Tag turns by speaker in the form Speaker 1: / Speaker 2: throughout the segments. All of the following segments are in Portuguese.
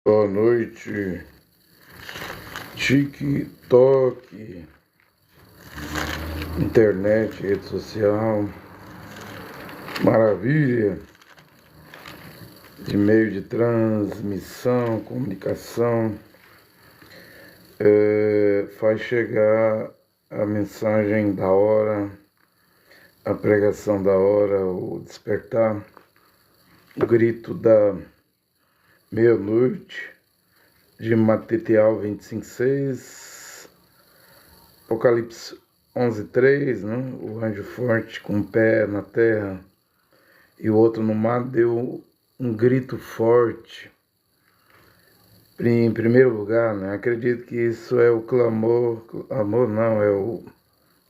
Speaker 1: Boa noite, TikTok, internet, rede social, maravilha de meio de transmissão, comunicação, faz chegar a mensagem da hora, a pregação da hora, o despertar, o grito da meia-noite, de Matetial 25:6, Apocalipse 11:3, né? O anjo forte com um pé na terra e o outro no mar deu um grito forte. Em primeiro lugar, né? Acredito que isso é o clamor, é o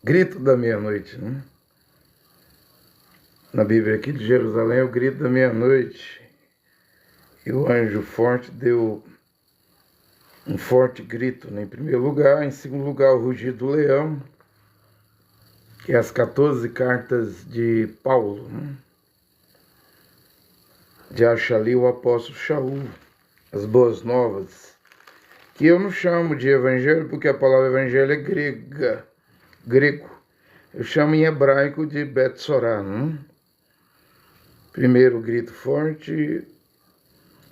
Speaker 1: grito da meia-noite, né? Na Bíblia aqui de Jerusalém é o grito da meia-noite. E o anjo forte deu um forte grito, né? Em primeiro lugar. Em segundo lugar, o rugido do leão, que é as 14 cartas de Paulo, né? De acha ali o apóstolo Shaul, as boas novas, que eu não chamo de evangelho, porque a palavra evangelho é grego. Eu chamo em hebraico de Bet Sorá, né? Primeiro, o grito forte.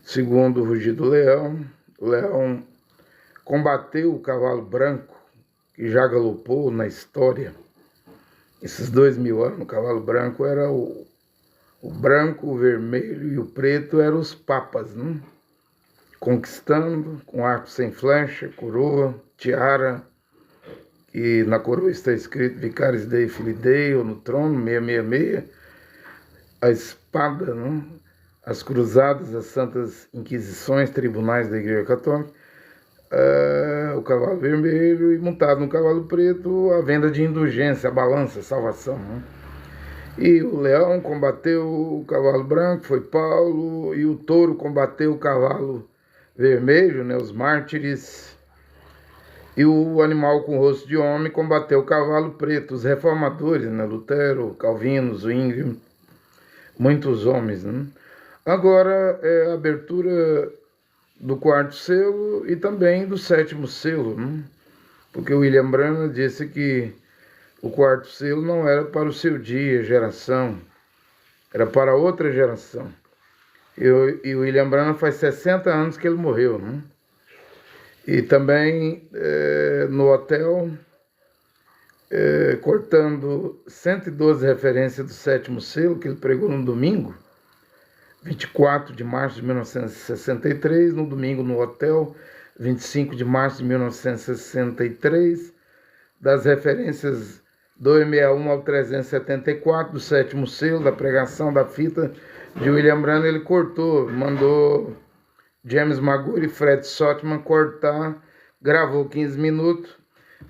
Speaker 1: Segundo, o rugido do leão. O leão combateu o cavalo branco, que já galopou na história. Esses 2000 anos, o cavalo branco era o branco, o vermelho e o preto eram os papas, né? Conquistando, com arco sem flecha, coroa, tiara, e na coroa está escrito Vicaris Dei Filii Dei, ou no trono, 666, a espada, né? As cruzadas, as santas inquisições, tribunais da Igreja Católica, o cavalo vermelho e montado no cavalo preto, a venda de indulgência, a balança, a salvação, né? E o leão combateu o cavalo branco, foi Paulo, e o touro combateu o cavalo vermelho, né, os mártires, e o animal com rosto de homem combateu o cavalo preto, os reformadores, né, Lutero, Calvino, Zwingli, muitos homens, né? Agora é a abertura do quarto selo e também do sétimo selo, né? Porque o William Branham disse que o quarto selo não era para o seu dia, geração, era para outra geração. E o William Branham faz 60 anos que ele morreu, né? E também no hotel, cortando 112 referências do sétimo selo, que ele pregou no domingo, 24 de março de 1963, no domingo no hotel, 25 de março de 1963, das referências 261 ao 374 do sétimo selo, da pregação da fita de William Branham, ele cortou, mandou James Maguri e Fred Sotman cortar, gravou 15 minutos.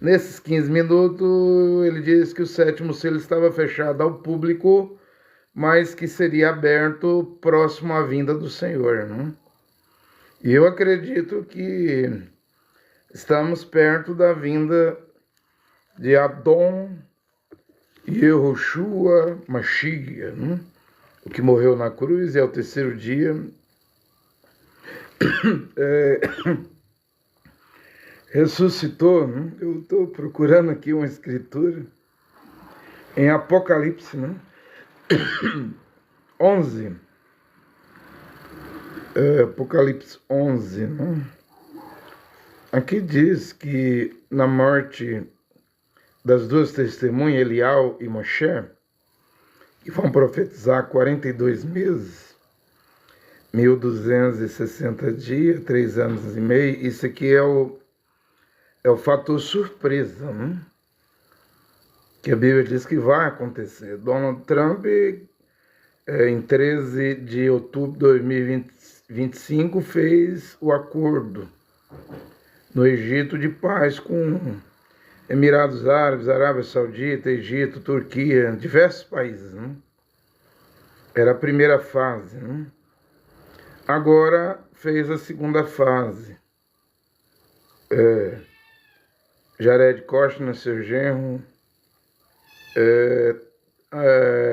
Speaker 1: Nesses 15 minutos, ele disse que o sétimo selo estava fechado ao público, mas que seria aberto próximo à vinda do Senhor, né? E eu acredito que estamos perto da vinda de Adon Yehoshua Mashiach, né? O que morreu na cruz e ao terceiro dia ressuscitou, né? Eu estou procurando aqui uma escritura em Apocalipse, né? 11, Apocalipse 11, né? Aqui diz que na morte das duas testemunhas, Elial e Moshe, que vão profetizar 42 meses, 1260 dias, 3 anos e meio, isso aqui é o fator surpresa, né? Que a Bíblia diz que vai acontecer. Donald Trump, em 13 de outubro de 2025, fez o acordo no Egito de paz com Emirados Árabes, Arábia Saudita, Egito, Turquia, diversos países, né? Era a primeira fase, né? Agora fez a segunda fase. Jared Kushner, seu genro,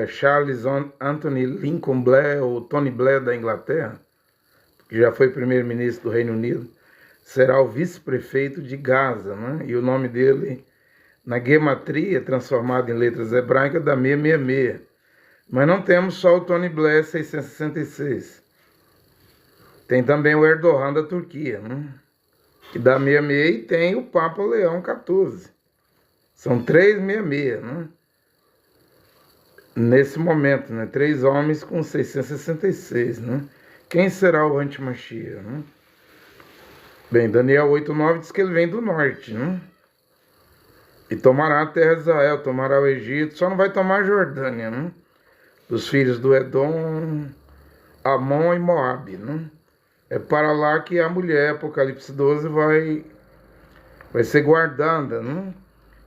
Speaker 1: Charles Anthony Lincoln Blair, ou Tony Blair da Inglaterra, que já foi primeiro-ministro do Reino Unido, será o vice-prefeito de Gaza, né? E o nome dele, na gematria, transformado em letras hebraicas, dá 666. Mas não temos só o Tony Blair 666. Tem também o Erdogan da Turquia, né? Que dá 66, e tem o Papa Leão XIV. São 366, né? Nesse momento, né? 3 homens com 666, né? Quem será o antimachia, né? Bem, Daniel 8:9 diz que ele vem do norte, né? E tomará a terra de Israel, tomará o Egito, só não vai tomar a Jordânia, né? Dos filhos do Edom, Amon e Moabe, né? É para lá que a mulher, Apocalipse 12, vai ser guardada, né?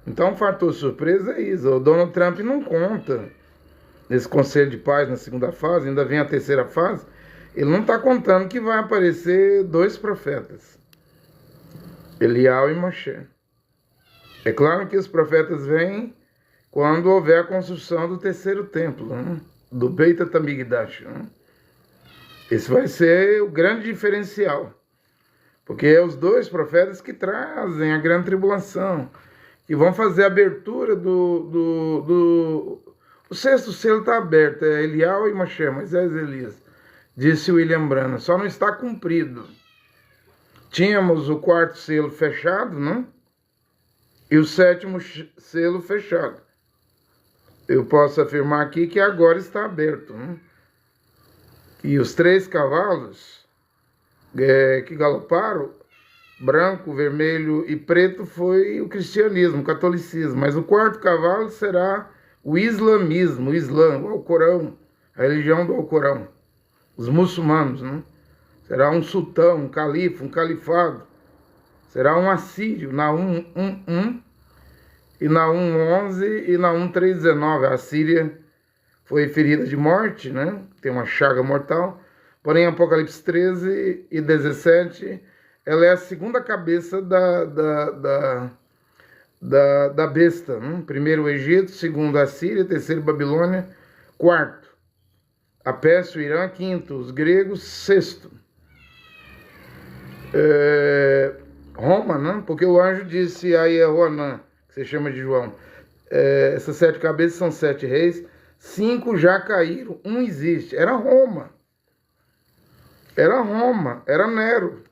Speaker 1: Então, um fator surpresa é isso. O Donald Trump não conta nesse Conselho de Paz na segunda fase, ainda vem a terceira fase. Ele não está contando que vai aparecer 2 profetas, Elial e Moshe. É claro que os profetas vêm quando houver a construção do terceiro templo, né? Do Beit HaMikdash, né? Esse vai ser o grande diferencial, porque é os 2 profetas que trazem a grande tribulação, que vão fazer a abertura o 6º selo está aberto, é Elial e Moshe, Moisés e Elias, disse William Branham, só não está cumprido. Tínhamos o 4º selo fechado, né? E o 7º selo fechado. Eu posso afirmar aqui que agora está aberto, né? E os 3 cavalos que galoparam, branco, vermelho e preto, foi o cristianismo, o catolicismo. Mas o 4º cavalo será o islamismo, o Islã, o Alcorão, a religião do Alcorão. Os muçulmanos, né? Será um sultão, um califa, um califado. Será um assírio, Naum 1:1 e Naum 11 e Naum 3:19. A Síria foi ferida de morte, né? Tem uma chaga mortal. Porém, Apocalipse 13 e 17, ela é a segunda cabeça da besta. Né? Primeiro o Egito, segundo a Síria, terceiro Babilônia, quarto a Pérsia, o Irã, quinto os gregos, sexto Roma, né? Porque o anjo disse a Iehoanã, que se chama de João, essas 7 cabeças são 7 reis, 5 já caíram, 1 existe. Era Roma, era Nero.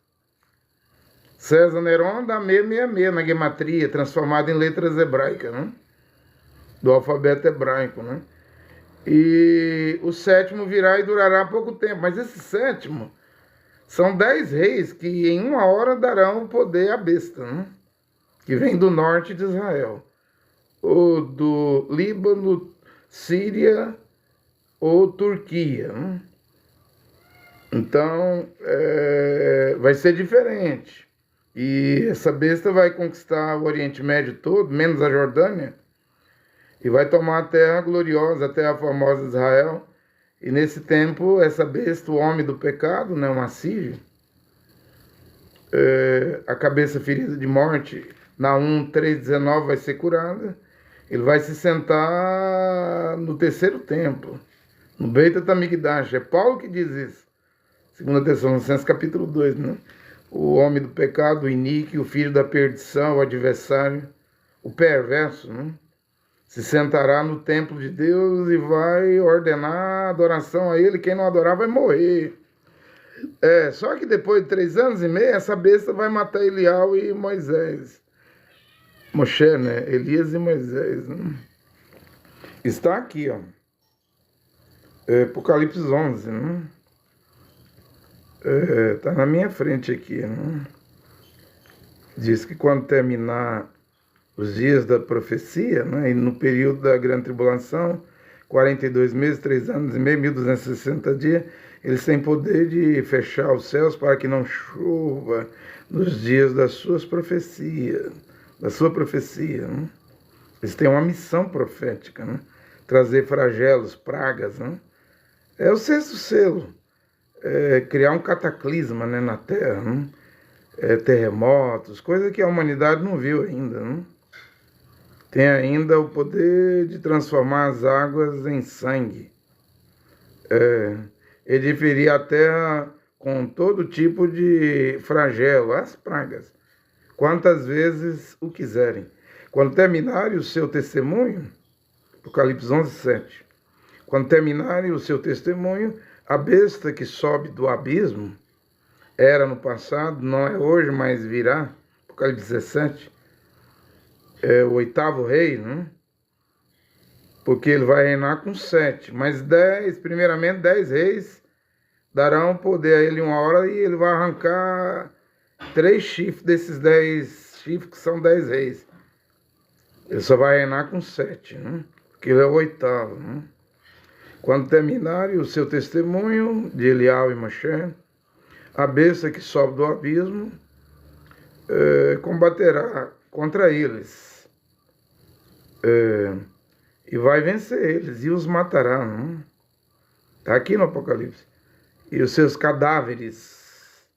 Speaker 1: César Neron dá 666 na gematria, transformada em letras hebraicas, né? Do alfabeto hebraico, né? E o 7º virá e durará pouco tempo, mas esse 7º são 10 reis que em 1 hora darão o poder à besta, né? Que vem do norte de Israel, ou do Líbano, Síria ou Turquia, né? Então, vai ser diferente. E essa besta vai conquistar o Oriente Médio todo, menos a Jordânia, e vai tomar a terra gloriosa, a terra formosa de Israel. E nesse tempo, essa besta, o homem do pecado, né, um assírio, a cabeça ferida de morte, Naum 3:19 vai ser curada. Ele vai se sentar no terceiro templo, no Beit HaMikdash. É Paulo que diz isso. 2 Tessalonicenses capítulo 2, né? O homem do pecado, o iníquo, o filho da perdição, o adversário, o perverso, né? Se sentará no templo de Deus e vai ordenar adoração a ele. Quem não adorar vai morrer. Só que depois de 3 anos e meio, essa besta vai matar Elial e Moisés. Moshe, né? Elias e Moisés, né? Está aqui, ó. Apocalipse 11, né? Está na minha frente aqui, né? Diz que quando terminar os dias da profecia, né, e no período da grande tribulação, 42 meses, 3 anos e meio, 1260 dias, eles têm poder de fechar os céus para que não chova nos dias das suas profecias, da sua profecia, né? Eles têm uma missão profética, né? Trazer flagelos, pragas, né? É o 6º selo, criar um cataclisma, né, na Terra, né? Terremotos, coisa que a humanidade não viu ainda, né? Tem ainda o poder de transformar as águas em sangue. Ele ferir a terra com todo tipo de flagelo, as pragas, quantas vezes o quiserem. Quando terminarem o seu testemunho, Apocalipse 11, 7. Quando terminarem o seu testemunho, a besta que sobe do abismo, era no passado, não é hoje, mas virá, Apocalipse 17, é o 8º rei, né? Porque ele vai reinar com 7, mas 10, primeiramente 10 reis darão poder a ele uma hora e ele vai arrancar 3 chifres desses 10 chifres que são 10 reis. Ele só vai reinar com 7, né? Porque ele é o 8º, né? Quando terminarem o seu testemunho de Elial e Maché, a besta que sobe do abismo combaterá contra eles e vai vencer eles e os matará. Está aqui no Apocalipse. E os seus cadáveres,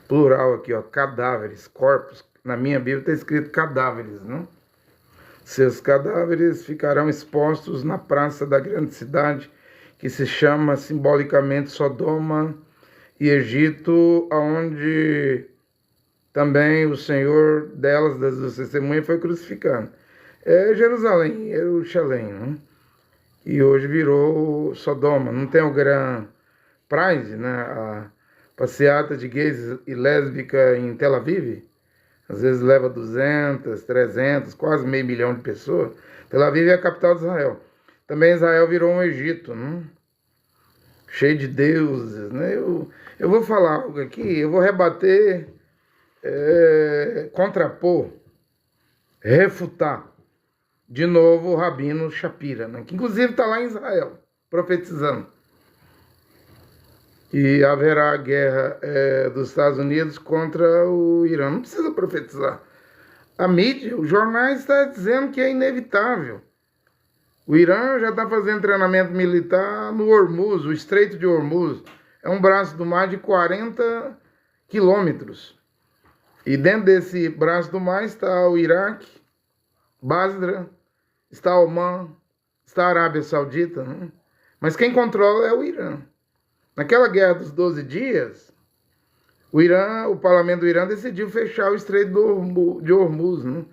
Speaker 1: plural aqui, ó, cadáveres, corpos, na minha Bíblia está escrito cadáveres, não? Seus cadáveres ficarão expostos na praça da grande cidade, que se chama simbolicamente Sodoma e Egito, onde também o Senhor delas, das duas testemunhas, foi crucificado. É Jerusalém, Jerusalém, né? E hoje virou Sodoma. Não tem o Grand Prix, né? A passeata de gays e lésbica em Tel Aviv. Às vezes leva 200, 300, quase meio milhão de pessoas. Tel Aviv é a capital de Israel. Também Israel virou um Egito, né? Cheio de deuses, né? Eu vou falar algo aqui, eu vou rebater, contrapor, refutar de novo o Rabino Shapira, né? Que inclusive está lá em Israel, profetizando. E haverá a guerra dos Estados Unidos contra o Irã. Não precisa profetizar. A mídia, os jornais estão dizendo que é inevitável. O Irã já está fazendo treinamento militar no Hormuz, o Estreito de Hormuz. É um braço do mar de 40 quilômetros. E dentro desse braço do mar está o Iraque, Basra, está Omã, está a Arábia Saudita, né? Mas quem controla é o Irã. Naquela guerra dos 12 dias, o parlamento do Irã decidiu fechar o Estreito de Hormuz, né?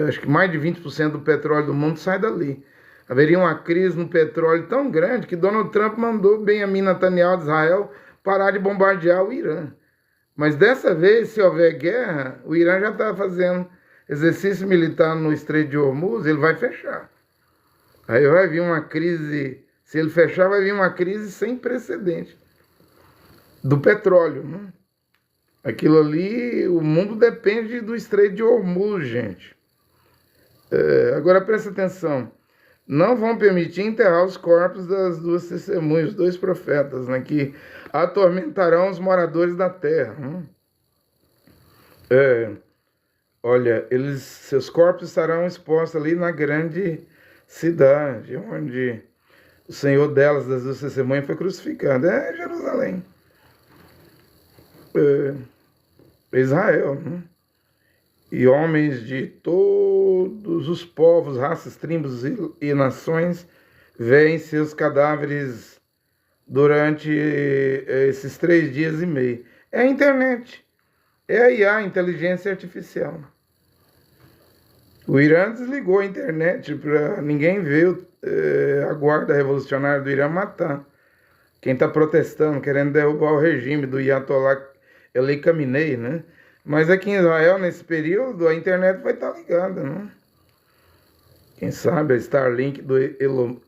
Speaker 1: Acho que mais de 20% do petróleo do mundo sai dali. Haveria uma crise no petróleo tão grande que Donald Trump mandou Benjamin Netanyahu de Israel parar de bombardear o Irã. Mas dessa vez, se houver guerra, o Irã já está fazendo exercício militar no Estreito de Hormuz, ele vai fechar. Aí vai vir uma crise, se ele fechar, vai vir uma crise sem precedente do petróleo, né? Aquilo ali, o mundo depende do Estreito de Hormuz, gente. Agora presta atenção. Não vão permitir enterrar os corpos das duas testemunhas, os 2 profetas, né, que atormentarão os moradores da terra. Olha, seus corpos estarão expostos ali na grande cidade, onde o Senhor delas, das duas testemunhas, foi crucificado. É Jerusalém. Israel, né? E homens de todos os povos, raças, tribos e nações veem seus cadáveres durante esses 3 dias e meio. É a internet, é a IA, inteligência artificial. O Irã desligou a internet para ninguém ver a guarda revolucionária do Irã matar quem está protestando, querendo derrubar o regime do Ayatollah Ali Khamenei, né? Mas aqui em Israel, nesse período, a internet vai estar ligada, né? Quem sabe a Starlink do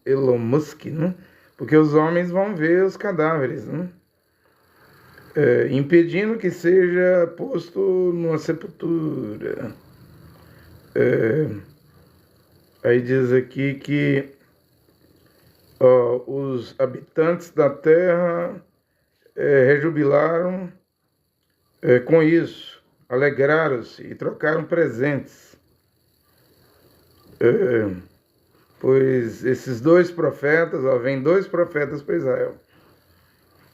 Speaker 1: Elon Musk, né? Porque os homens vão ver os cadáveres, né? Impedindo que seja posto numa sepultura. Aí diz aqui que os habitantes da terra rejubilaram com isso. Alegraram-se e trocaram presentes, pois esses 2 profetas, vem 2 profetas para Israel.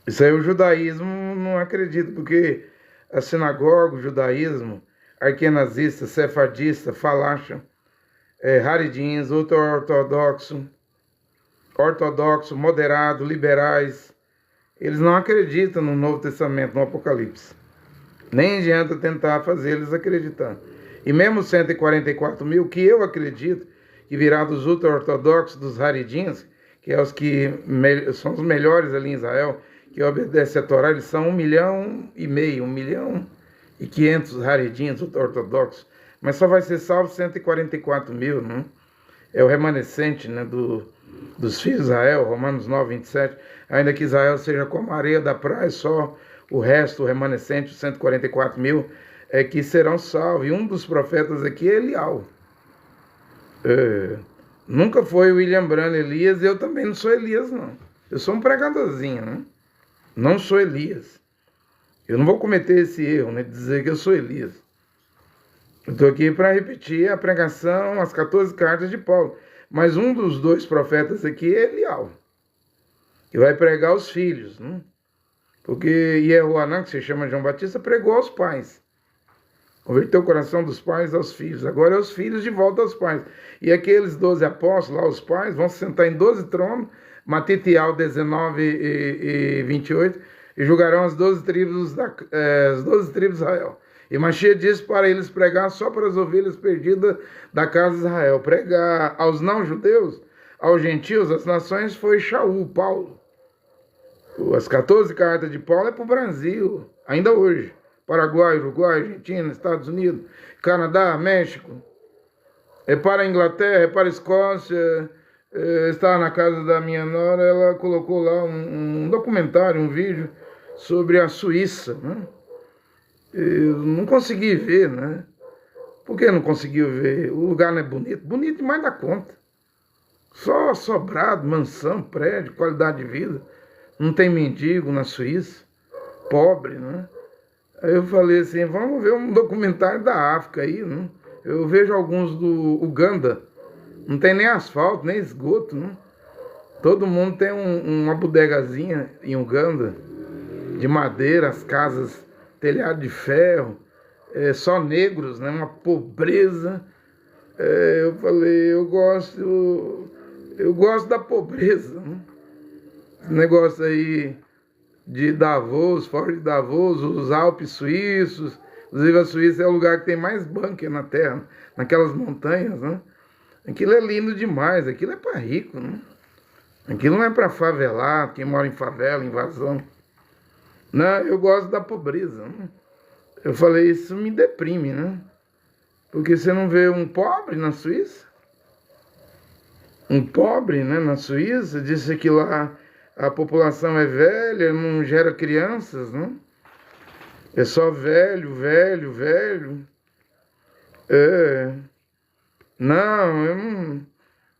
Speaker 1: Isso aí o judaísmo não acredita, porque a sinagoga, o judaísmo, arquenazista, sefardista, falacham, haredins, ultra-ortodoxo, ortodoxo, moderado, liberais, eles não acreditam no Novo Testamento, no Apocalipse. Nem adianta tentar fazer eles acreditar. E mesmo 144 mil, que eu acredito, que virá dos ultra-ortodoxos, dos haridins, que é os que são os melhores ali em Israel, que obedecem a Torá, eles são 1,5 milhão, 1,5 milhão haridins ortodoxos, mas só vai ser salvo 144 mil, né? É o remanescente, né, dos filhos de Israel, Romanos 9, 27, ainda que Israel seja como a areia da praia, só o resto, o remanescente, os 144 mil, é que serão salvos. E um dos profetas aqui é Elial. Nunca foi William Branham Elias, eu também não sou Elias, não. Eu sou um pregadorzinho, né? Não sou Elias. Eu não vou cometer esse erro, né, de dizer que eu sou Elias. Eu estou aqui para repetir a pregação, as 14 cartas de Paulo. Mas um dos dois profetas aqui é Elial, que vai pregar os filhos, né? Porque Yehoanã, que se chama João Batista, pregou aos pais. Converteu o coração dos pais aos filhos. Agora é os filhos de volta aos pais. E aqueles 12 apóstolos, lá os pais, vão se sentar em 12 tronos, Matitial 19 e 28, e julgarão as 12 tribos de Israel. E Mashiach disse para eles pregar só para as ovelhas perdidas da casa de Israel. Pregar aos não-judeus, aos gentios, às nações, foi Shaul, Paulo. As 14 cartas de Paulo é para o Brasil, ainda hoje. Paraguai, Uruguai, Argentina, Estados Unidos, Canadá, México. É para a Inglaterra, é para a Escócia. Estava na casa da minha nora, ela colocou lá um documentário, um vídeo sobre a Suíça, né? Eu não consegui ver, né? Por que não conseguiu ver? O lugar não é bonito? Bonito demais da conta. Só sobrado, mansão, prédio, qualidade de vida. Não tem mendigo na Suíça, pobre, né? Aí eu falei assim, vamos ver um documentário da África aí, né? Eu vejo alguns do Uganda, não tem nem asfalto, nem esgoto, né? Todo mundo tem uma bodegazinha em Uganda, de madeira, as casas, telhado de ferro, só negros, né? Uma pobreza. Eu falei, eu gosto da pobreza, né? Esse negócio aí de Davos, fora de Davos, os Alpes suíços. Inclusive a Suíça é o lugar que tem mais bunker na Terra, naquelas montanhas, né? Aquilo é lindo demais, aquilo é para rico, né? Aquilo não é para favelado, quem mora em favela, invasão. Não, eu gosto da pobreza, né? Eu falei, isso me deprime, né? Porque você não vê um pobre na Suíça? Um pobre, né, na Suíça, disse que lá a população é velha, não gera crianças, né? É só velho. Não, eu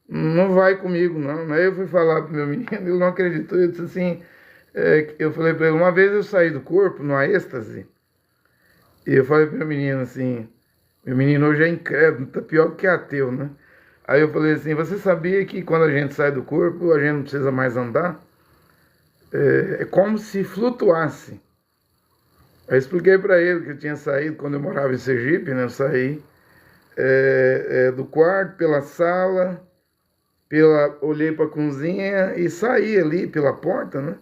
Speaker 1: não vai comigo, não. Aí eu fui falar pro meu menino, ele não acreditou. Eu disse assim, eu falei para ele, uma vez eu saí do corpo, numa êxtase, e eu falei pro meu menino assim, meu menino hoje é incrédulo, tá pior que ateu, né? Aí eu falei assim, você sabia que quando a gente sai do corpo, a gente não precisa mais andar? É como se flutuasse. Aí eu expliquei para ele que eu tinha saído, quando eu morava em Sergipe, né? Eu saí do quarto, pela sala, olhei para a cozinha e saí ali pela porta, né?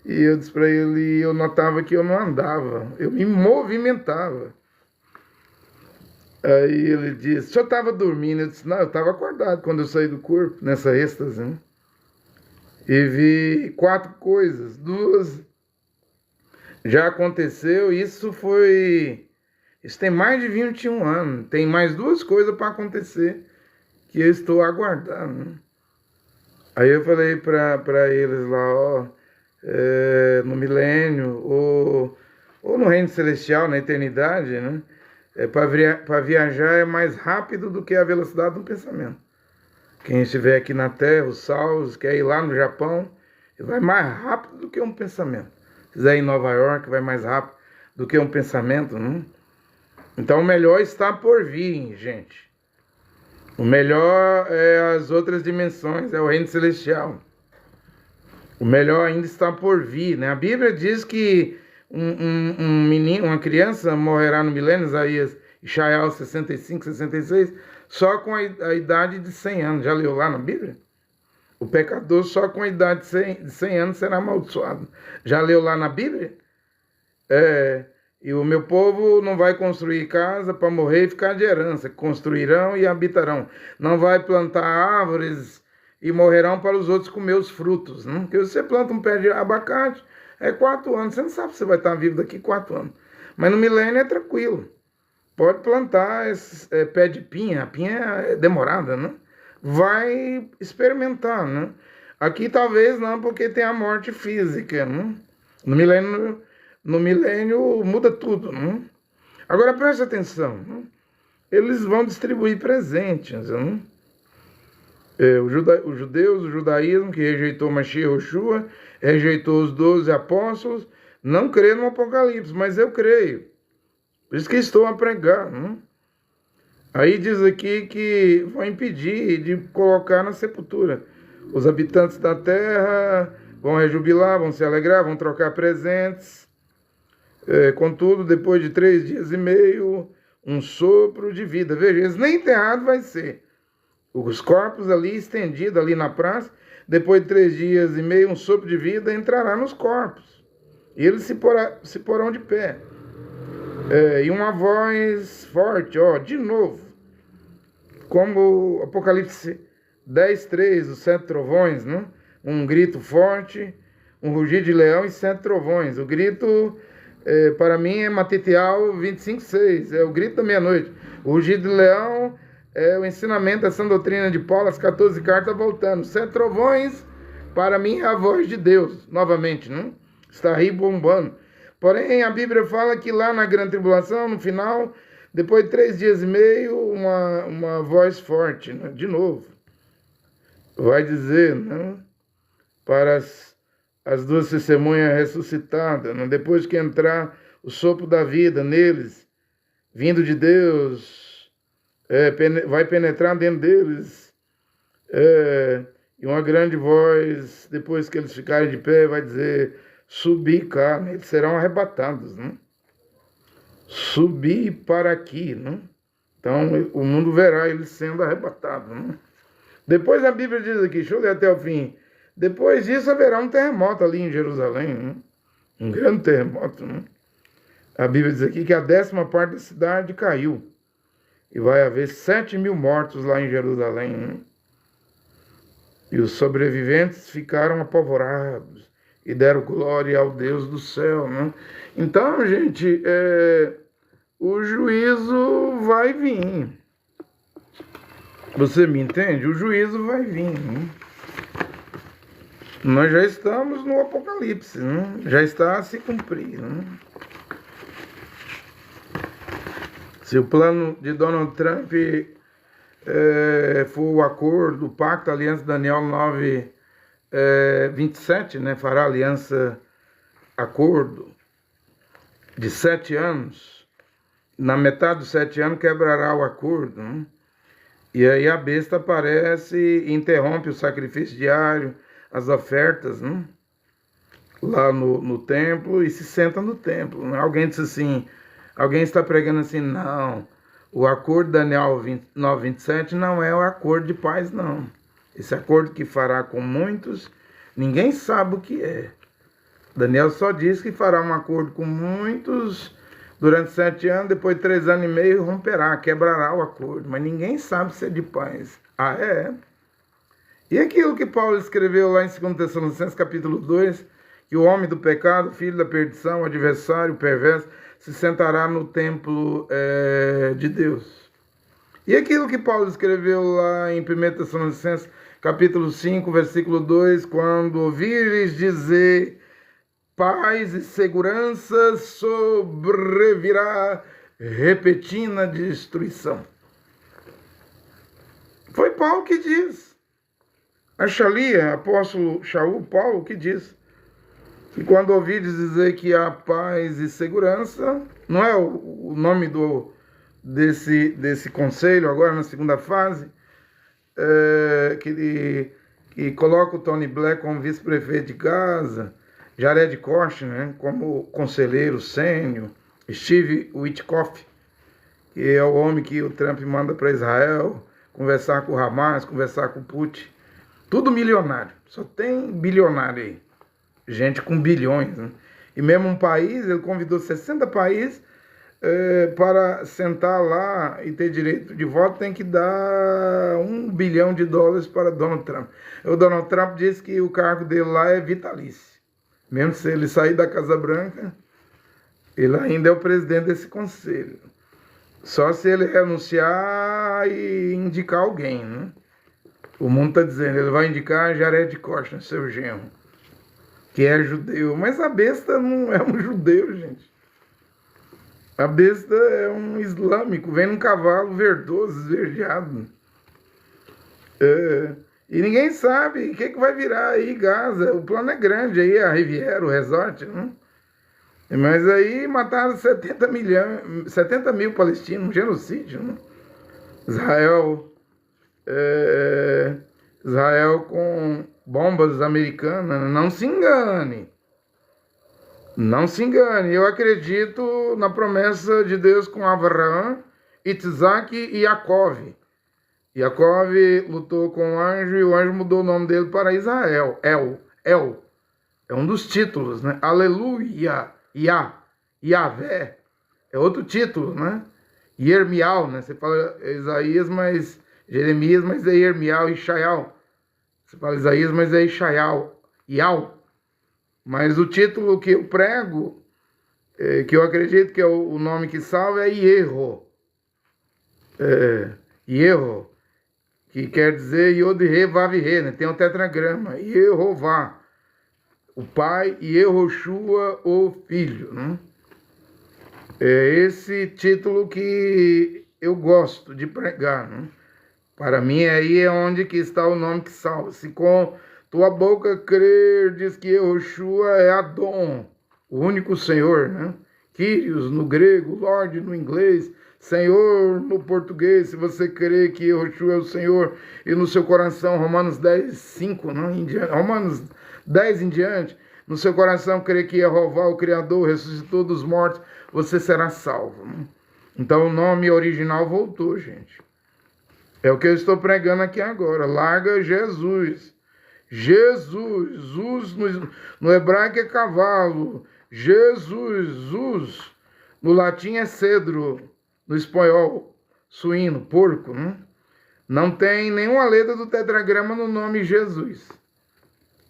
Speaker 1: E eu disse para ele, eu notava que eu não andava, eu me movimentava. Aí ele disse, o senhor estava dormindo? Eu disse, não, eu estava acordado quando eu saí do corpo, nessa êxtase, né? E vi 4 coisas, 2 já aconteceu, isso tem mais de 21 anos, tem mais 2 coisas para acontecer que eu estou aguardando, né? Aí eu falei para eles lá, no milênio, ou no reino celestial, na eternidade, né? Para viajar é mais rápido do que a velocidade do pensamento. Quem estiver aqui na Terra, os salvos, quer ir lá no Japão, vai mais rápido do que um pensamento. Se quiser ir em Nova York, vai mais rápido do que um pensamento, né? Então o melhor está por vir, gente. O melhor é as outras dimensões, é o reino celestial. O melhor ainda está por vir, né? A Bíblia diz que um menino, uma criança morrerá no milênio, Isaías 65, 66, só com a idade de 100 anos. Já leu lá na Bíblia? O pecador só com a idade de 100 anos será amaldiçoado. Já leu lá na Bíblia? E o meu povo não vai construir casa para morrer e ficar de herança. Construirão e habitarão. Não vai plantar árvores e morrerão para os outros comer os frutos. Não? Porque você planta um pé de abacate, 4 anos. Você não sabe se você vai estar vivo daqui 4 anos. Mas no milênio é tranquilo. Pode plantar esse pé de pinha. A pinha é demorada, né? Vai experimentar, né? Aqui talvez não, porque tem a morte física, né? No milênio muda tudo, né? Agora preste atenção, né? Eles vão distribuir presentes, né? Os judeus, o judaísmo, que rejeitou Mashiach Yoshua, rejeitou os 12 apóstolos, não crê no Apocalipse, mas eu creio. Por isso que estou a pregar, né? Aí diz aqui que vão impedir de colocar na sepultura. Os habitantes da terra vão rejubilar, vão se alegrar, vão trocar presentes. Contudo, depois de 3 dias e meio, um sopro de vida. Veja, eles nem enterrado vai ser. Os corpos ali estendidos ali na praça, depois de 3 dias e meio, um sopro de vida entrará nos corpos. E eles se porão de pé. E uma voz forte, de novo, como Apocalipse 10:3, os 7 trovões, né? Um grito forte, um rugir de leão e 7 trovões. O grito, para mim, é Matitial 25:6, é o grito da meia-noite. O rugir de leão é o ensinamento dessa doutrina de Paulo, as 14 cartas voltando. 7 trovões, para mim, é a voz de Deus, novamente, né? Está ribombando. Porém, a Bíblia fala que lá na grande tribulação, no final, depois de 3 dias e meio, uma voz forte, né? De novo, vai dizer, né? Para as 2 testemunhas ressuscitadas, né? Depois que entrar o sopro da vida neles, vindo de Deus, vai penetrar dentro deles, e uma grande voz, depois que eles ficarem de pé, vai dizer: subir cá, né? Eles serão arrebatados, né? Subir para aqui, né? Então o mundo verá eles sendo arrebatados, né? Depois a Bíblia diz aqui, deixa eu ler até o fim. Depois disso haverá um terremoto ali em Jerusalém, né? Um grande terremoto, né? A Bíblia diz aqui que a 10ª parte da cidade caiu. E vai haver 7.000 mortos lá em Jerusalém, né? E os sobreviventes ficaram apavorados e deram glória ao Deus do céu, né? Então, gente, o juízo vai vir. Você me entende? O juízo vai vir, né? Nós já estamos no Apocalipse, né? Já está a se cumprir, né? Se o plano de Donald Trump for o acordo, o pacto, a aliança Daniel 9:27, né? Fará aliança, acordo de 7 anos. Na metade dos 7 anos quebrará o acordo, né? E aí a besta aparece e interrompe o sacrifício diário, as ofertas, né? Lá no templo, e se senta no templo, né? Alguém disse assim, alguém está pregando assim: não, o acordo de Daniel 9:27 não é o acordo de paz, não. Esse acordo que fará com muitos, ninguém sabe o que é. Daniel só diz que fará um acordo com muitos durante 7 anos, depois de 3 anos e meio romperá, quebrará o acordo, mas ninguém sabe se é de paz. Ah, é? E aquilo que Paulo escreveu lá em 2 Tessalonicenses capítulo 2, que o homem do pecado, filho da perdição, o adversário, o perverso, se sentará no templo de Deus. E aquilo que Paulo escreveu lá em 1 Tessalonicenses capítulo 5, versículo 2, quando ouvires dizer paz e segurança, sobrevirá repentina destruição. Foi Paulo que diz. A Shalia, apóstolo Shaul, Paulo que diz. E quando ouvires dizer que há paz e segurança, não é o nome desse conselho agora na segunda fase, que coloca o Tony Black como vice-prefeito de Gaza, Jared Kushner, né, como conselheiro sênior, Steve Witkoff, que é o homem que o Trump manda para Israel, conversar com o Hamas, conversar com o Putin. Tudo milionário. Só tem bilionário aí. Gente com bilhões, né? E mesmo um país, ele convidou 60 países para sentar lá e ter direito de voto, tem que dar $1 bilhão para Donald Trump. O Donald Trump disse que o cargo dele lá é vitalício. Mesmo se ele sair da Casa Branca, ele ainda é o presidente desse conselho. Só se ele renunciar e indicar alguém, né? O mundo está dizendo, ele vai indicar Jared Kushner, seu genro, que é judeu. Mas a besta não é um judeu, gente. A besta é um islâmico, vem num cavalo verdoso, esverdeado. E ninguém sabe o que vai virar aí Gaza. O plano é grande aí, a Riviera, o resort, né? Mas aí mataram 70 mil palestinos, um genocídio, né? Israel com bombas americanas, não se engane. Não se engane, eu acredito na promessa de Deus com Abraão, Isaac e Jacó. Jacó lutou com o anjo e o anjo mudou o nome dele para Israel. El. É um dos títulos, né? Aleluia. Yahvé. É outro título, né? Yermial, né? Você fala Isaías, mas Jeremias, mas é Yermial e Shaial. Você fala Isaías, mas é Ishaial. Ial. Mas o título que eu prego, que eu acredito que é o nome que salva, é Ierro. Ierro, que quer dizer Yod-Re, Vav-Re, né? Tem um tetragrama, Yehová, o pai, e Yehoshua, o filho, né? É esse título que eu gosto de pregar, né? Para mim, aí é onde que está o nome que salva. Se com tua boca crer, diz que Yehoshua é Adon, o único Senhor, né? Kyrios no grego, Lorde no inglês, Senhor no português. Se você crer que Yehoshua é o Senhor e no seu coração, Romanos 10, 5, né? Romanos 10 em diante, no seu coração crer que Jeová, o Criador, ressuscitou dos mortos, você será salvo, né? Então o nome original voltou, gente. É o que eu estou pregando aqui agora. Larga Jesus. Jesus no hebraico é cavalo. Jesus no latim é cedro. No espanhol, suíno, porco, né? Não tem nenhuma letra do tetragrama no nome Jesus.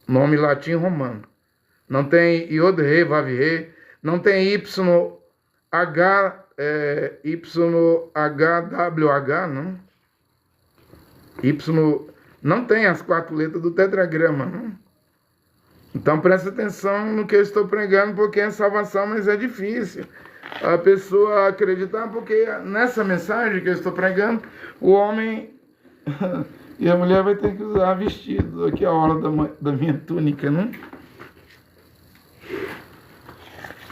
Speaker 1: Nome latim romano. Não tem Yod-Re, Vav-Re. Não tem YHWH, não? Não tem as 4 letras do tetragrama, não? Então presta atenção no que eu estou pregando, porque é salvação, mas é difícil a pessoa acreditar, porque nessa mensagem que eu estou pregando, o homem e a mulher vai ter que usar vestido. Aqui é a hora da minha túnica, não?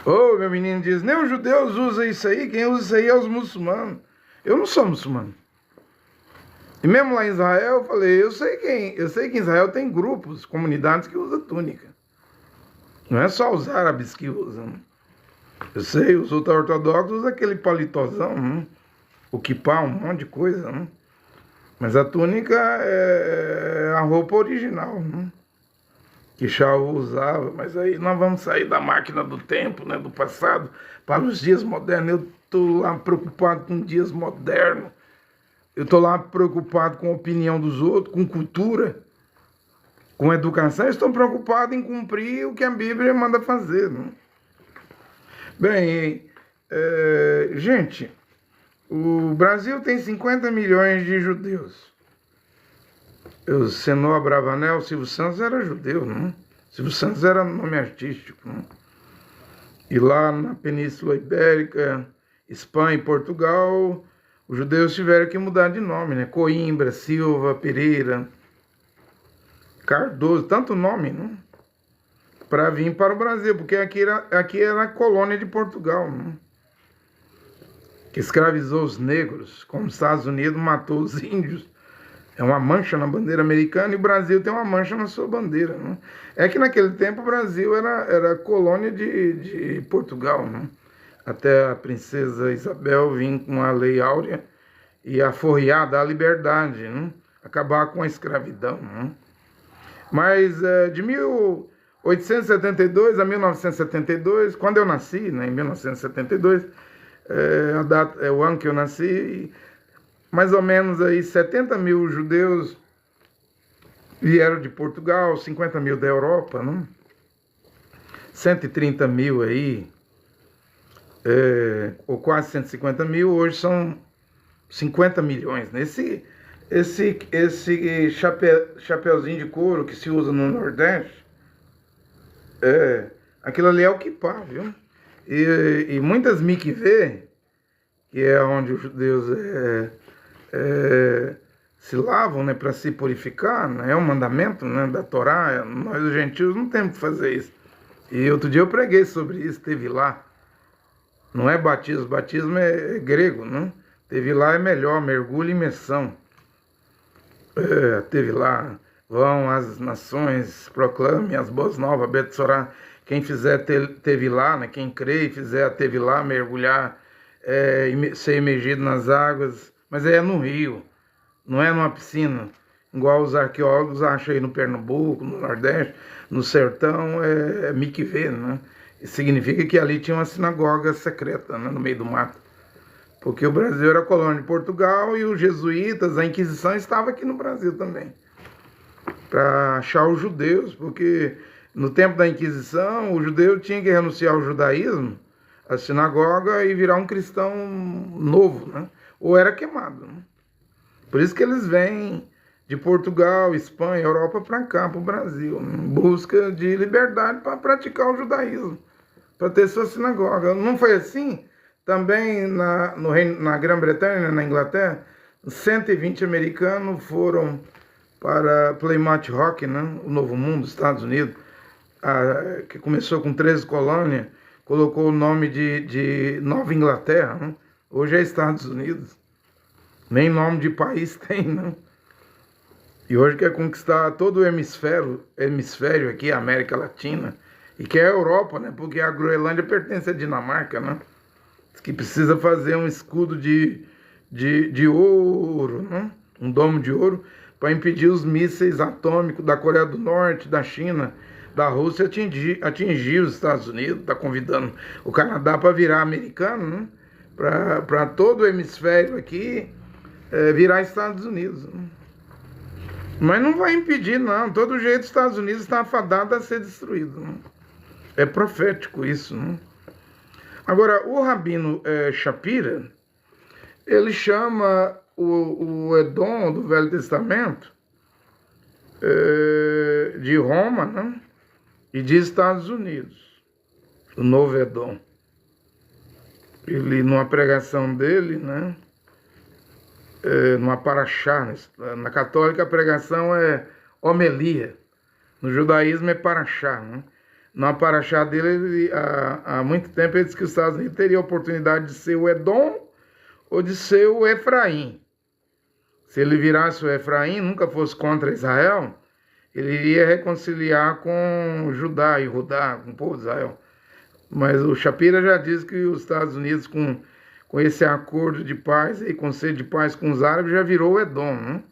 Speaker 1: Meu menino diz, nem os judeus usam isso aí, quem usa isso aí é os muçulmanos. Eu não sou muçulmano. E mesmo lá em Israel, eu falei, eu sei que em Israel tem grupos, comunidades que usam túnica. Não é só os árabes que usam. Eu sei, os ultra-ortodoxos usam aquele palitozão, né? O kippá, um monte de coisa, né? Mas a túnica é a roupa original, né? Que Shaul usava. Mas aí nós vamos sair da máquina do tempo, né? Do passado, para os dias modernos. Eu estou lá preocupado com dias modernos. Eu estou lá preocupado com a opinião dos outros, com cultura, com educação. Eu estou preocupado em cumprir o que a Bíblia manda fazer, né? Bem, gente, o Brasil tem 50 milhões de judeus. O Senor Abravanel, Silvio Santos era judeu, não? Silvio Santos era nome artístico, não? E lá na Península Ibérica, Espanha e Portugal, os judeus tiveram que mudar de nome, né? Coimbra, Silva, Pereira, Cardoso, tanto nome, não? Para vir para o Brasil, porque aqui era a colônia de Portugal, não? Que escravizou os negros, como os Estados Unidos matou os índios. É uma mancha na bandeira americana e o Brasil tem uma mancha na sua bandeira, não? É que naquele tempo o Brasil era colônia de Portugal, não? Até a princesa Isabel vir com a Lei Áurea e aforrear, dar liberdade, não? Acabar com a escravidão, não? Mas de 1872 a 1972, quando eu nasci, né, em 1972, a data, é o ano que eu nasci, mais ou menos aí 70 mil judeus vieram de Portugal, 50 mil da Europa, né? 130 mil aí, ou quase 150 mil, hoje são 50 milhões. Né? Esse chapeuzinho de couro que se usa no Nordeste, aquilo ali é o kippah, viu? E muitas mikvê, que é onde os judeus se lavam, né, para se purificar, né, é um mandamento, né, da Torá. Nós os gentios não temos que fazer isso. E outro dia eu preguei sobre isso, teve lá. Não é batismo, batismo é grego, né? Teve lá é melhor, mergulho e imersão. Teve lá, vão as nações, proclamem as boas novas, Betsorá. Quem fizer teve lá, né? Quem crê e fizer teve lá, mergulhar, ser imergido nas águas. Mas é no rio, não é numa piscina. Igual os arqueólogos acham aí no Pernambuco, no Nordeste, no sertão, é mikvê, né? Isso significa que ali tinha uma sinagoga secreta, né, no meio do mato. Porque o Brasil era colônia de Portugal e os jesuítas, a Inquisição estava aqui no Brasil também. Para achar os judeus, porque no tempo da Inquisição, o judeu tinha que renunciar ao judaísmo, à sinagoga, e virar um cristão novo, né? Ou era queimado, né? Por isso que eles vêm de Portugal, Espanha, Europa para cá, para o Brasil, em busca de liberdade para praticar o judaísmo, para ter sua sinagoga. Não foi assim? Também na Grã-Bretanha, na Inglaterra, 120 americanos foram para Plymouth Rock, né? O Novo Mundo, Estados Unidos, que começou com 13 colônias, colocou o nome de Nova Inglaterra, né? Hoje é Estados Unidos. Nem nome de país tem, né? E hoje quer conquistar todo o hemisfério aqui, a América Latina, e quer a Europa, né? Porque a Groenlândia pertence à Dinamarca, né? Diz que precisa fazer um escudo de ouro, né? Um domo de ouro, para impedir os mísseis atômicos da Coreia do Norte, da China, da Rússia atingir os Estados Unidos. Está convidando o Canadá para virar americano, né? Para todo o hemisfério aqui virar Estados Unidos, né? Mas não vai impedir, não. Todo jeito, os Estados Unidos está afadado a ser destruído, né? É profético isso, né? Agora, o Rabino Shapira, ele chama o Edom do Velho Testamento de Roma, né? E de Estados Unidos, o Novo Edom. Ele, numa pregação dele, né? Numa paraxá, na católica a pregação é homilia, no judaísmo é paraxá, né? Na paraxá dele, há muito tempo, ele disse que os Estados Unidos teriam a oportunidade de ser o Edom ou de ser o Efraim. Se ele virasse o Efraim, nunca fosse contra Israel, ele iria reconciliar com Judá e Judá, com o povo de Israel. Mas o Shapira já diz que os Estados Unidos, com esse acordo de paz e conselho de paz com os árabes, já virou o Edom, né?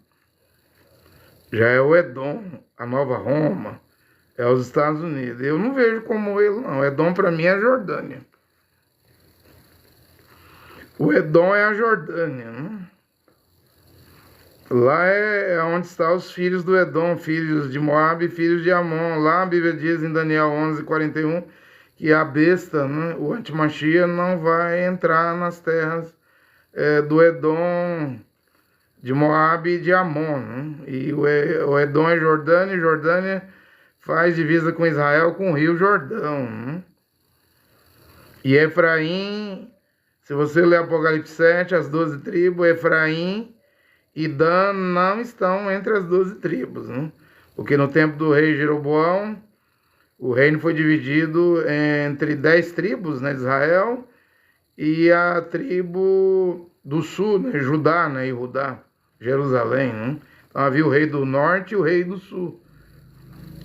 Speaker 1: Já é o Edom, a nova Roma, é os Estados Unidos. Eu não vejo como ele, não. Edom para mim é a Jordânia. O Edom é a Jordânia, né? Lá é onde estão os filhos do Edom, filhos de Moabe e filhos de Amon. Lá a Bíblia diz em Daniel 11:41 que a besta, né, o antimachia, não vai entrar nas terras do Edom, de Moabe e de Amon, né? E o Edom é Jordânia, e Jordânia faz divisa com Israel com o rio Jordão, né? E Efraim, se você ler Apocalipse 7, as 12 tribos, Efraim e Dan não estão entre as 12 tribos, né? Porque no tempo do rei Jeroboão, o reino foi dividido entre 10 tribos, né, de Israel, e a tribo do sul, né, Judá, né, e Judá, Jerusalém, né? Então havia o rei do norte e o rei do sul.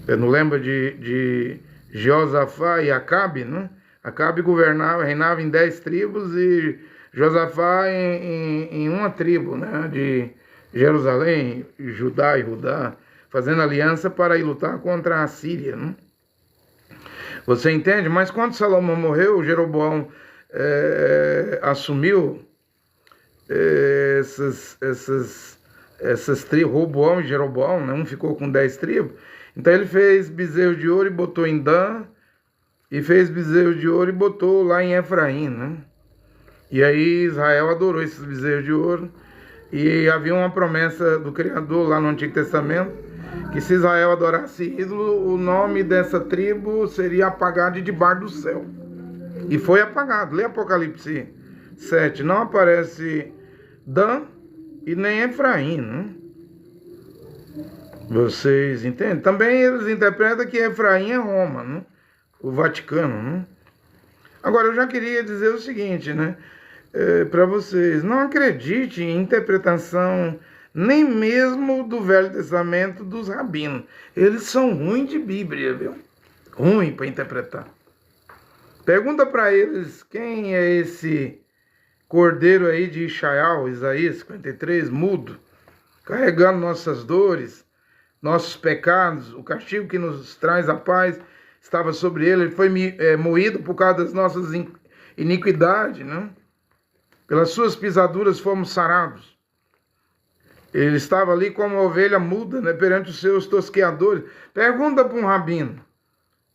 Speaker 1: Você não lembra de Josafá e Acabe, né? Acabe reinava em 10 tribos e Josafá em uma tribo, né, de Jerusalém, Judá e Judá. fazendo aliança para ir lutar contra a Síria, né? Você entende? Mas quando Salomão morreu, Jeroboão assumiu essas tribos, Roboão e Jeroboão, né? Um ficou com 10 tribos. Então ele fez bezerro de ouro e botou em Dan, e fez bezerro de ouro e botou lá em Efraim, né? E aí Israel adorou esses bezerros de ouro, e havia uma promessa do Criador lá no Antigo Testamento, que se Israel adorasse ídolo, o nome dessa tribo seria apagado de debaixo do céu. E foi apagado. Lê Apocalipse 7, não aparece Dan e nem Efraim, né? Vocês entendem? Também eles interpretam que Efraim é Roma, né? O Vaticano, né? Agora, eu já queria dizer o seguinte, né? Para vocês, não acredite em interpretação nem mesmo do Velho Testamento dos rabinos. Eles são ruins de Bíblia, viu? Ruim para interpretar. Pergunta para eles quem é esse cordeiro aí de Isaías 53, mudo, carregando nossas dores, nossos pecados, o castigo que nos traz a paz estava sobre ele. Ele foi moído por causa das nossas iniquidades, né? Pelas suas pisaduras fomos sarados. Ele estava ali como uma ovelha muda, né, perante os seus tosqueadores. Pergunta para um rabino,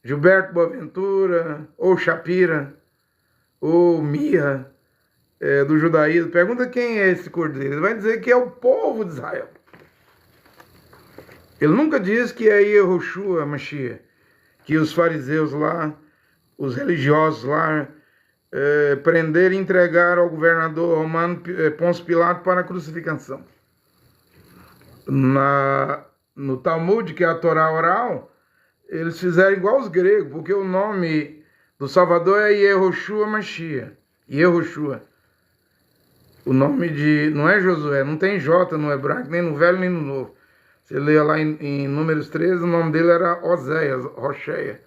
Speaker 1: Gilberto Boaventura, ou Shapira, ou Mirra, do judaísmo. Pergunta quem é esse cordeiro. Ele vai dizer que é o povo de Israel. Ele nunca diz que é Yehoshua Mashiach, que os fariseus lá, os religiosos lá, prenderam e entregaram ao governador romano Pôncio Pilato para a crucificação. No Talmud, que é a Torá oral, eles fizeram igual os gregos, porque o nome do Salvador é Yehoshua Mashiach. Yehoshua. O nome não é Josué, não tem J no hebraico, nem no Velho nem no Novo. Você lê lá em Números 13, o nome dele era Oséias, Rocheia.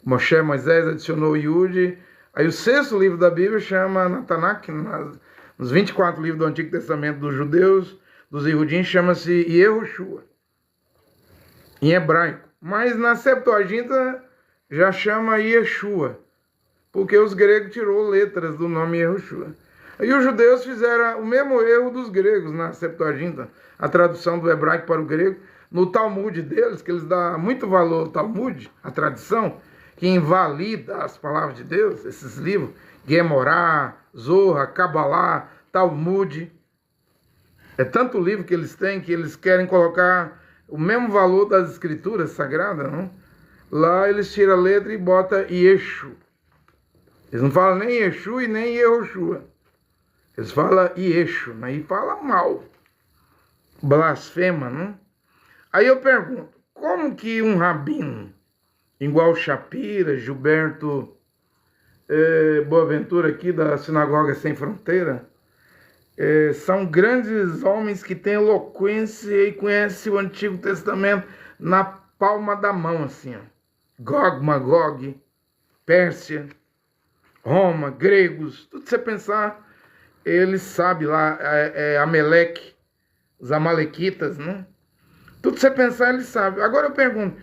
Speaker 1: Moisés adicionou Yud. Aí o 6º livro da Bíblia chama Natanakh, nos 24 livros do Antigo Testamento dos judeus, dos Yehudim, chama-se Yehoshua, em hebraico. Mas na Septuaginta já chama Yeshua, porque os gregos tirou letras do nome Yehoshua. E os judeus fizeram o mesmo erro dos gregos na Septuaginta, a tradução do hebraico para o grego. No Talmud deles, que eles dão muito valor ao Talmud, a tradição, que invalida as palavras de Deus, esses livros, Gemorá, Zorra, Kabbalah, Talmud. É tanto livro que eles têm que eles querem colocar o mesmo valor das escrituras sagradas, não? Lá eles tiram a letra e botam Yeshu. Eles não falam nem Yeshu e nem Yehoshua. Eles falam Yeshu, aí fala mal. Blasfema, não? Aí eu pergunto, como que um rabino, igual Shapira, Gilberto Boaventura aqui da Sinagoga Sem Fronteira, são grandes homens que têm eloquência e conhecem o Antigo Testamento na palma da mão, assim, ó. Gog, Magog, Pérsia, Roma, gregos, tudo que você pensar, eles sabem lá, Ameleque, os amalequitas, né? Tudo que você pensar, eles sabem. Agora eu pergunto,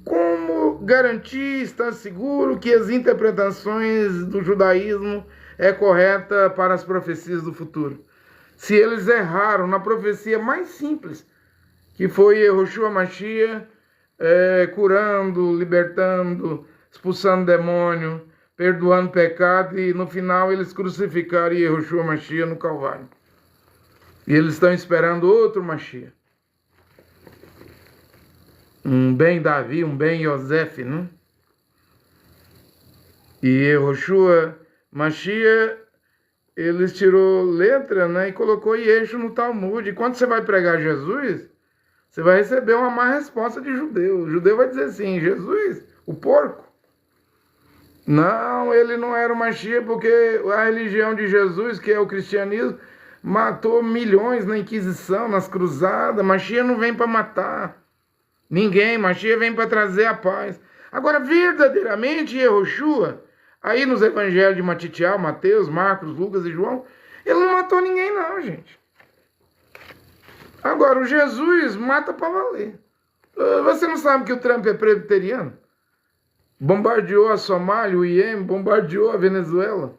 Speaker 1: como garantir, estar seguro que as interpretações do judaísmo é correta para as profecias do futuro? Se eles erraram na profecia mais simples, que foi Yehoshua Mashiach, curando, libertando, expulsando demônio, perdoando pecado, e no final eles crucificaram Yehoshua Mashiach no Calvário. E eles estão esperando outro Mashiach. Um bem Davi, um bem Yosef, né? E Yehoshua Mashiach, eles tirou letra, né, e colocou Yeshu no Talmud. E quando você vai pregar Jesus, você vai receber uma má resposta de judeu. O judeu vai dizer assim, Jesus, o porco. Não, ele não era o Mashiach, porque a religião de Jesus, que é o cristianismo, matou milhões na Inquisição, nas cruzadas. Mashiach não vem para matar ninguém, Mashiach vem para trazer a paz. Agora, verdadeiramente, Yehoshua, aí nos evangelhos de Matitiel, Mateus, Marcos, Lucas e João, ele não matou ninguém não, gente. Agora, o Jesus mata para valer. Você não sabe que o Trump é presbiteriano? Bombardeou a Somália, o Iêmen, bombardeou a Venezuela,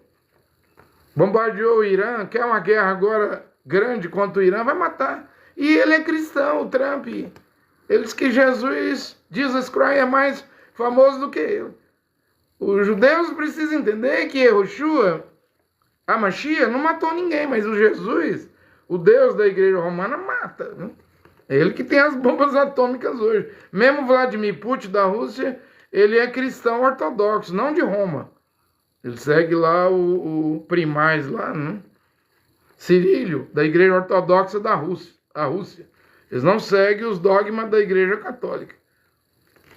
Speaker 1: bombardeou o Irã, quer uma guerra agora grande contra o Irã, vai matar. E ele é cristão, o Trump. Ele diz que Jesus Christ, é mais famoso do que ele. Os judeus precisam entender que Yehoshua, a Mashiach, não matou ninguém, mas o Jesus, o Deus da igreja romana, mata. Né? É ele que tem as bombas atômicas hoje. Mesmo Vladimir Putin da Rússia, ele é cristão ortodoxo, não de Roma. Ele segue lá o primaz lá, né? Cirílio, da igreja ortodoxa da Rússia, a Rússia. Eles não seguem os dogmas da igreja católica.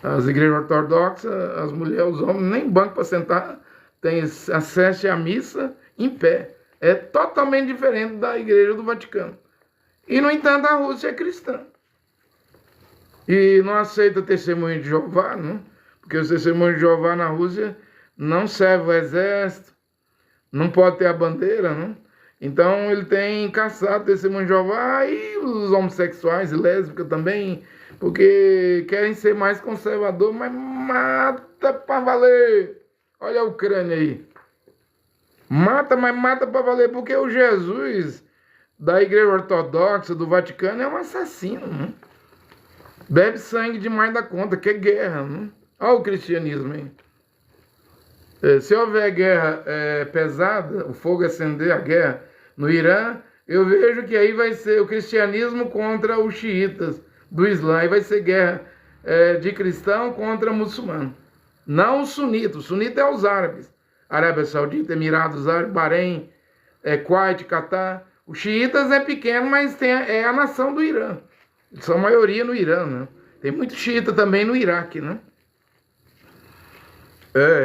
Speaker 1: As igrejas ortodoxas, as mulheres, os homens, nem banco para sentar, tem acesso à missa em pé. É totalmente diferente da igreja do Vaticano. E, no entanto, a Rússia é cristã. E não aceita testemunho de Jeová, não? Porque o testemunho de Jeová na Rússia não serve o exército, não pode ter a bandeira, não? Então ele tem caçado testemunho de Jeová e os homossexuais e lésbicas também, porque querem ser mais conservador, mas mata pra valer. Olha a Ucrânia aí. Mata, mas mata pra valer, porque o Jesus da igreja ortodoxa do Vaticano é um assassino, né? Bebe sangue demais da conta, que é guerra, né? Olha o cristianismo aí. Se houver guerra pesada, o fogo acender a guerra no Irã, eu vejo que aí vai ser o cristianismo contra os xiitas do Islã, aí vai ser guerra de cristão contra muçulmano. Não os sunitas, o sunita é os árabes. Arábia Saudita, Emirados Árabes, Bahrein, Kuwait, Catar. Os xiitas é pequeno, mas é a nação do Irã. Eles são a maioria no Irã, né? Tem muito xiita também no Iraque, né?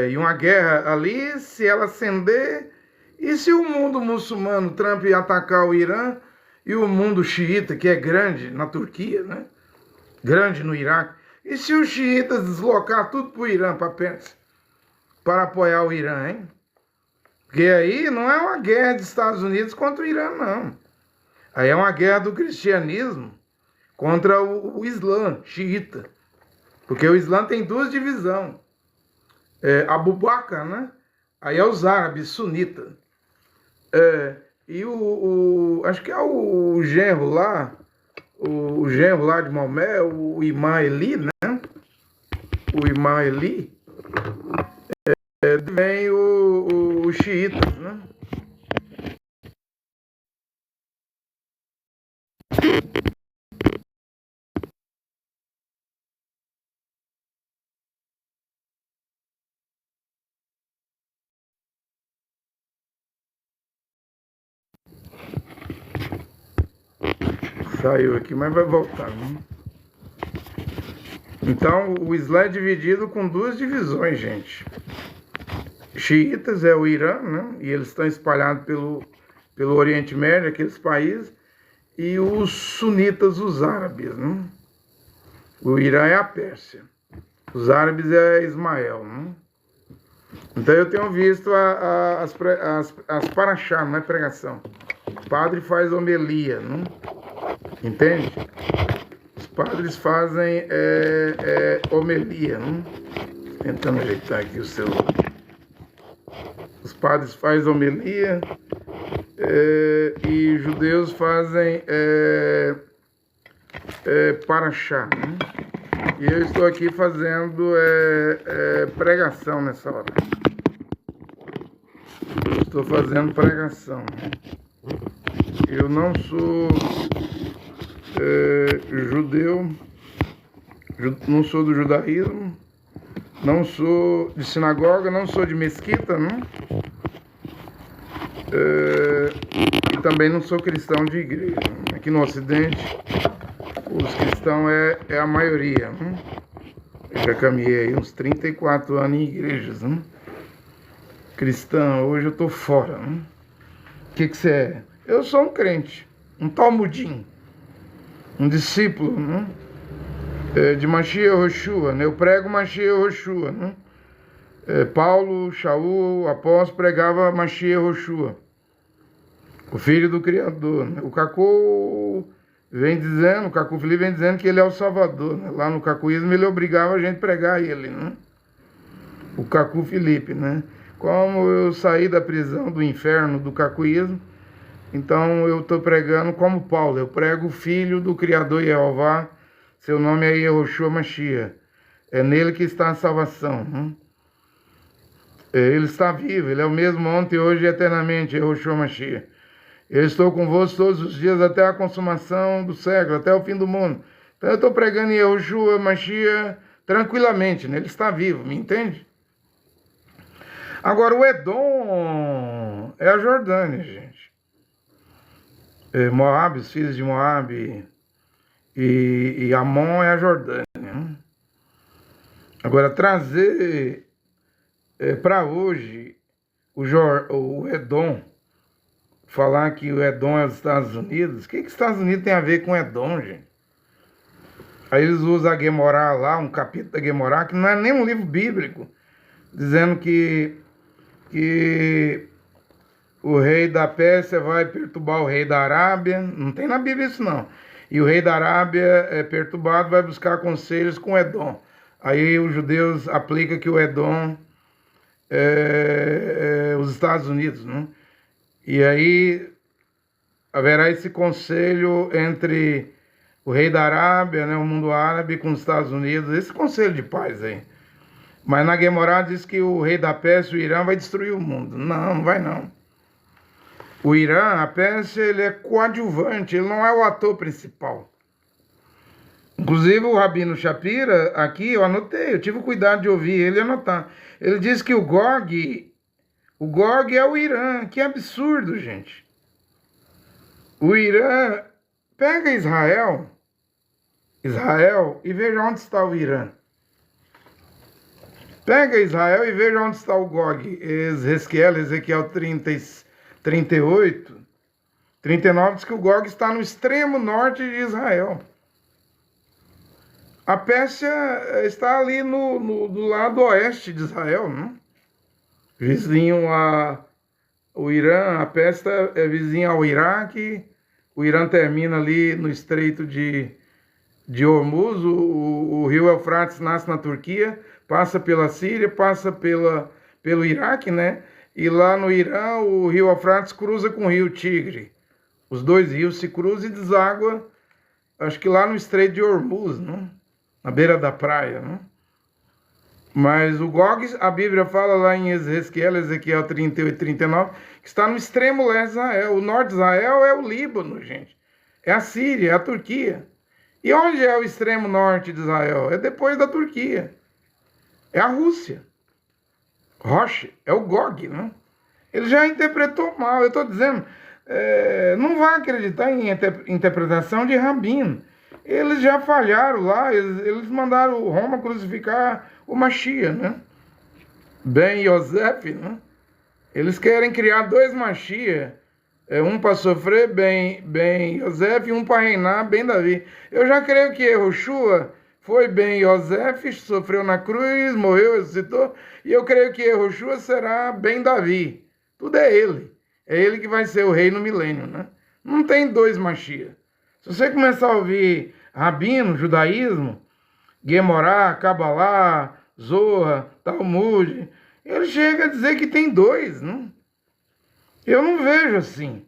Speaker 1: E uma guerra ali, se ela acender, e se o mundo muçulmano, Trump atacar o Irã, e o mundo xiita, que é grande na Turquia, né? Grande no Iraque, e se os xiitas deslocar tudo para o Irã, para Pérsia, para apoiar o Irã, hein? Porque aí não é uma guerra dos Estados Unidos contra o Irã, não. Aí é uma guerra do cristianismo contra o Islã, xiita. Porque o Islã tem duas divisões. Abu Bakr, né? Aí é os árabes, sunita. E acho que é o genro lá, o genro lá de Maomé, o Imam Eli, né? O Imam Eli, vem os xiitas, né? Saiu aqui, mas vai voltar, né? Então, o Islã é dividido com duas divisões, gente. Xiitas é o Irã, né? E eles estão espalhados pelo Oriente Médio, aqueles países. E os sunitas, os árabes, né? O Irã é a Pérsia. Os árabes é Ismael, né? Então eu tenho visto as paraxá, não é pregação. O padre faz homilia, né? Entende? Os padres fazem homilia, né? Tentando ajeitar aqui o celular. Os padres fazem homilia e judeus fazem paraxá, né? E eu estou aqui fazendo pregação nessa hora. Estou fazendo pregação. Eu não sou judeu, não sou do judaísmo, não sou de sinagoga, não sou de mesquita, né? E também não sou cristão de igreja. Aqui no Ocidente, os cristãos é a maioria, né? Eu já caminhei uns 34 anos em igrejas, né? Cristão, hoje eu tô fora, né? O que você é? Eu sou um crente, um talmudim, um discípulo, né? De Mashiach Yehoshua, né? Eu prego Mashiach Yehoshua, né? Paulo, Shaul, o apóstolo, pregava Mashiach Yehoshua, o filho do Criador, né? O Cacô vem dizendo, o Cacu Felipe vem dizendo que ele é o Salvador, né? Lá no cacuísmo ele obrigava a gente a pregar ele, né? O Cacu Felipe, né? Como eu saí da prisão do inferno do cacuísmo, então eu estou pregando como Paulo, eu prego o Filho do Criador Jeová, seu nome é Yehoshua Mashiach, é nele que está a salvação, né? Ele está vivo, ele é o mesmo ontem, hoje e eternamente, Yehoshua Mashiach. Eu estou convosco todos os dias até a consumação do século, até o fim do mundo. Então eu estou pregando Yehoshua Mashiach tranquilamente, né? Ele está vivo, me entende? Agora o Edom é a Jordânia, gente. Moab, os filhos de Moab e Amon é a Jordânia. Né? Agora trazer para hoje o Edom, falar que o Edom é os Estados Unidos, o que os Estados Unidos tem a ver com Edom, gente? Aí eles usam a Gemorá lá, um capítulo da Gemorá, que não é nem um livro bíblico, dizendo que o rei da Pérsia vai perturbar o rei da Arábia, não tem na Bíblia isso não. E o rei da Arábia é perturbado, vai buscar conselhos com Edom. Aí os judeus aplicam que o Edom é os Estados Unidos, né? E aí haverá esse conselho entre o rei da Arábia, né, o mundo árabe, com os Estados Unidos, esse conselho de paz aí. Mas na Gemorá diz que o rei da Pérsia, o Irã, vai destruir o mundo. Não, não vai não. O Irã, a Pérsia, ele é coadjuvante, ele não é o ator principal. Inclusive o Rabino Shapira, aqui eu anotei, eu tive o cuidado de ouvir ele e anotar. Ele diz que o Gog é o Irã. Que absurdo, gente. O Irã pega Israel e veja onde está o Irã. Pega Israel e veja onde está o Gog. Ezequiel 38, 39 diz que o Gog está no extremo norte de Israel. A Pérsia está ali do lado oeste de Israel, né? Vizinho o Irã, a Pérsia é vizinha ao Iraque, o Irã termina ali no Estreito de Hormuz, o rio Eufrates nasce na Turquia, passa pela Síria, passa pelo Iraque, né? E lá no Irã o rio Eufrates cruza com o rio Tigre. Os dois rios se cruzam e deságua, acho que lá no Estreito de Hormuz, né? Na beira da praia, né? Mas o Gog, a Bíblia fala lá em Ezequiel 38, 39, que está no extremo leste de Israel. O norte de Israel é o Líbano, gente. É a Síria, é a Turquia. E onde é o extremo norte de Israel? É depois da Turquia. É a Rússia. Roche, é o Gog, né? Ele já interpretou mal. Eu estou dizendo, não vai acreditar em interpretação de Rabino. Eles já falharam lá, eles mandaram Roma crucificar o Mashiach, né? Ben Yosef, né? Eles querem criar dois Mashiach, um para sofrer, Ben Yosef, e um para reinar, Ben Davi. Eu já creio que Yehoshua foi Ben Yosef, sofreu na cruz, morreu, ressuscitou, e eu creio que Yehoshua será Ben Davi. Tudo é ele que vai ser o rei no milênio, né? Não tem dois Mashiach. Se você começar a ouvir Rabino, judaísmo, Gemorá, Kabbalah, Zohar, Talmud, ele chega a dizer que tem dois, né? Eu não vejo assim.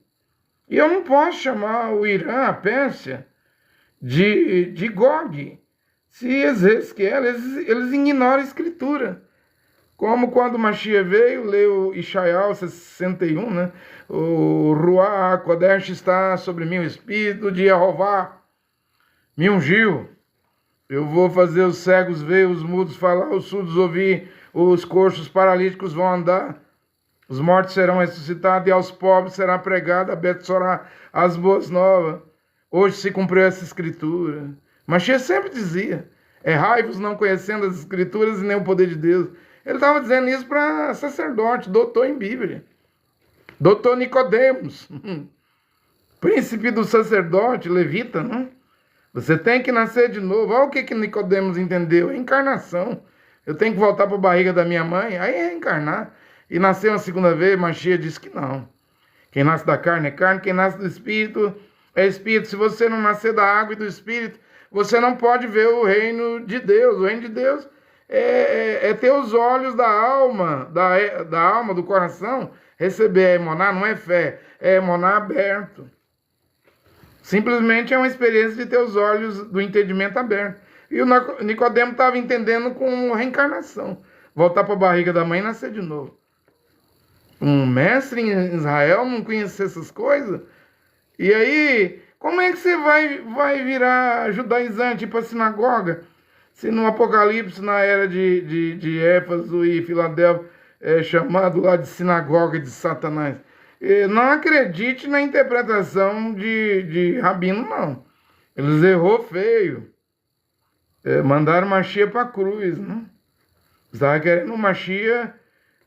Speaker 1: E eu não posso chamar o Irã, a Pérsia, de Gog, se Ezequiel, eles ignoram a Escritura. Como quando Mashiach veio, leu Ishaiah 61, né? O Ruach HaKodesh está sobre mim, o Espírito de Jeová me ungiu. Eu vou fazer os cegos ver, os mudos falar, os surdos ouvir, os coxos paralíticos vão andar, os mortos serão ressuscitados e aos pobres será pregada a Betsorá, as boas novas. Hoje se cumpriu essa escritura. Mashiach sempre dizia, errai-vos não conhecendo as escrituras e nem o poder de Deus. Ele estava dizendo isso para sacerdote, doutor em Bíblia. Doutor Nicodemos, príncipe do sacerdote, levita, né? Você tem que nascer de novo. Olha o que Nicodemos entendeu, é encarnação. Eu tenho que voltar para a barriga da minha mãe, aí é reencarnar. E nascer uma segunda vez, Mashiach disse que não. Quem nasce da carne é carne, quem nasce do Espírito é espírito. Se você não nascer da água e do espírito, você não pode ver o reino de Deus. O reino de Deus é ter os olhos da alma, da alma, do coração, receber a emoná, não é fé, é emoná aberto. Simplesmente é uma experiência de ter os olhos do entendimento aberto. E o Nicodemo estava entendendo com reencarnação. Voltar para a barriga da mãe e nascer de novo. Um mestre em Israel não conhecer essas coisas? E aí, como é que você vai virar judaizante para a sinagoga? Se no Apocalipse, na era de Éfeso e Filadélfia, é chamado lá de sinagoga de Satanás. Não acredite na interpretação de Rabino, não. Eles errou feio. Mandaram Machia para a cruz, né? Estavam querendo Machia,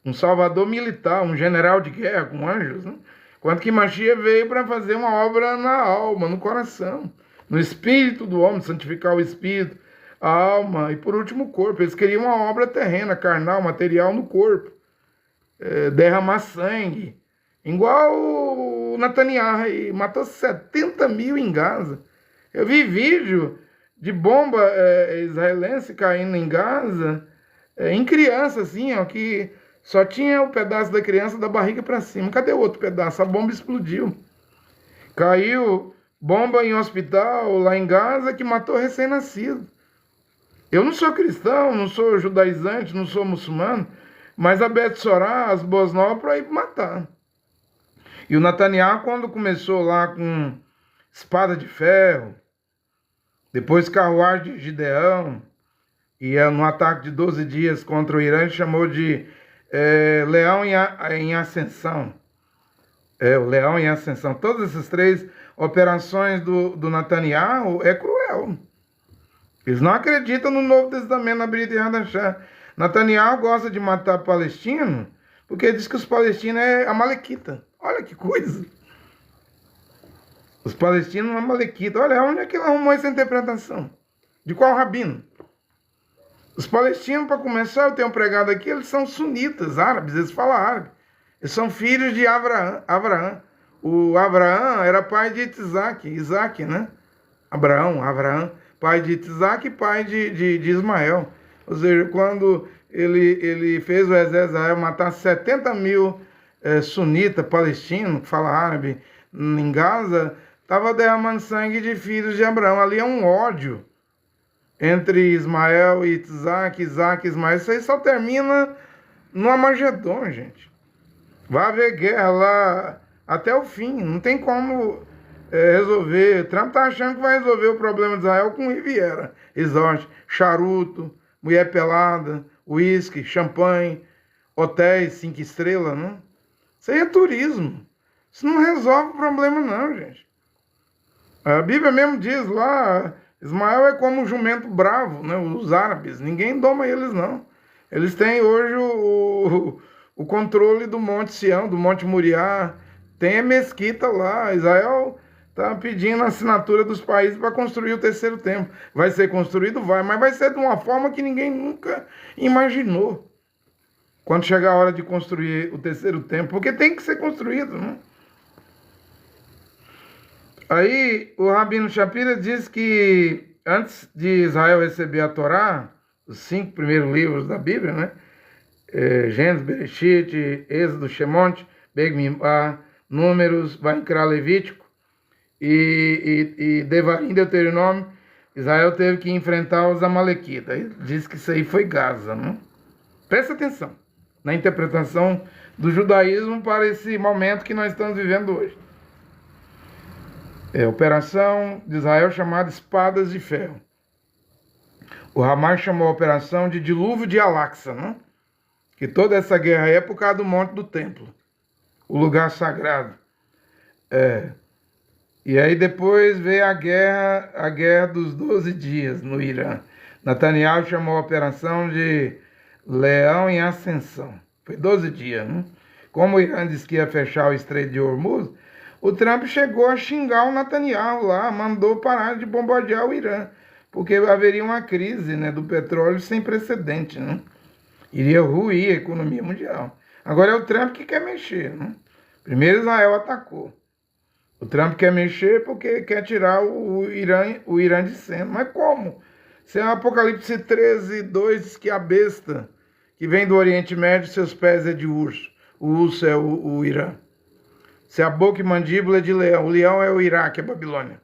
Speaker 1: um salvador militar, um general de guerra com anjos, né? Quanto que Machia veio para fazer uma obra na alma, no coração, no espírito do homem, santificar o espírito, a alma e por último o corpo. Eles queriam uma obra terrena, carnal, material no corpo. Derramar sangue. Igual o Netanyahu, matou 70 mil em Gaza. Eu vi vídeo de bomba israelense caindo em Gaza, em criança, assim, ó, que só tinha o pedaço da criança da barriga para cima. Cadê o outro pedaço? A bomba explodiu. Caiu bomba em hospital lá em Gaza que matou recém-nascido. Eu não sou cristão, não sou judaizante, não sou muçulmano, mas a Bet Sorá, as boas novas, para ir matar. E o Netanyahu, quando começou lá com espada de ferro, depois carruagem de Gideão, e no ataque de 12 dias contra o Irã, chamou de leão em ascensão. O leão em ascensão. Todas essas três operações do Netanyahu é cruel. Eles não acreditam no Novo Testamento, na Brit Hadashah. Netanyahu gosta de matar palestino porque diz que os palestinos é amalequita. Olha que coisa. Os palestinos são amalequita. Olha, onde é que ele arrumou essa interpretação? De qual rabino? Os palestinos, para começar, eu tenho pregado aqui, eles são sunitas, árabes, eles falam árabe. Eles são filhos de Abraão. O Abraão era pai de Isaac, né? Abraão, pai de Isaac e pai de Ismael. Ou seja, quando ele fez o exército de Israel matar 70 mil sunitas, palestinos, que falam árabe, em Gaza, estava derramando sangue de filhos de Abraão. Ali é um ódio entre Ismael e Isaac e Ismael. Isso aí só termina no Armagedon, gente. Vai haver guerra lá até o fim. Não tem como resolver. Trump tá achando que vai resolver o problema de Israel com Riviera, exorte, charuto, mulher pelada, uísque, champanhe, hotéis 5 estrelas, né? Isso aí é turismo. Isso não resolve o problema, não, gente. A Bíblia mesmo diz lá, Ismael é como um jumento bravo, né? Os árabes, ninguém doma eles, não. Eles têm hoje o controle do Monte Sião, do Monte Moriá, tem a mesquita lá. Israel está pedindo a assinatura dos países para construir o terceiro templo. Vai ser construído? Vai, mas vai ser de uma forma que ninguém nunca imaginou. Quando chegar a hora de construir o terceiro templo, porque tem que ser construído, né? Aí o Rabino Shapira diz que antes de Israel receber a Torá, os 5 primeiros livros da Bíblia, né? Gênesis, Bereshit, Êxodo, Shemot, Beg Mimá, Números, Vaikra, Levítico e Devarim, Deuteronômio, Israel teve que enfrentar os amalequitas. Diz que isso aí foi Gaza, né? Presta atenção na interpretação do judaísmo para esse momento que nós estamos vivendo hoje. Operação de Israel chamada Espadas de Ferro. O Hamas chamou a operação de Dilúvio de Al-Aqsa, né? Que toda essa guerra é por causa do Monte do Templo, o lugar sagrado. E aí depois veio a guerra dos 12 dias no Irã. Netanyahu chamou a operação de Leão em Ascensão. Foi 12 dias, né? Como o Irã disse que ia fechar o Estreito de Hormuz, o Trump chegou a xingar o Netanyahu lá, mandou parar de bombardear o Irã, porque haveria uma crise, né, do petróleo sem precedente, né? Iria ruir a economia mundial. Agora é o Trump que quer mexer, né? Primeiro Israel atacou. O Trump quer mexer porque quer tirar o Irã de cena. Mas como? Se é Apocalipse 13, 2 diz que a besta que vem do Oriente Médio, seus pés é de urso. O urso é o Irã. Se a boca e mandíbula é de leão, o leão é o Iraque, a Babilônia.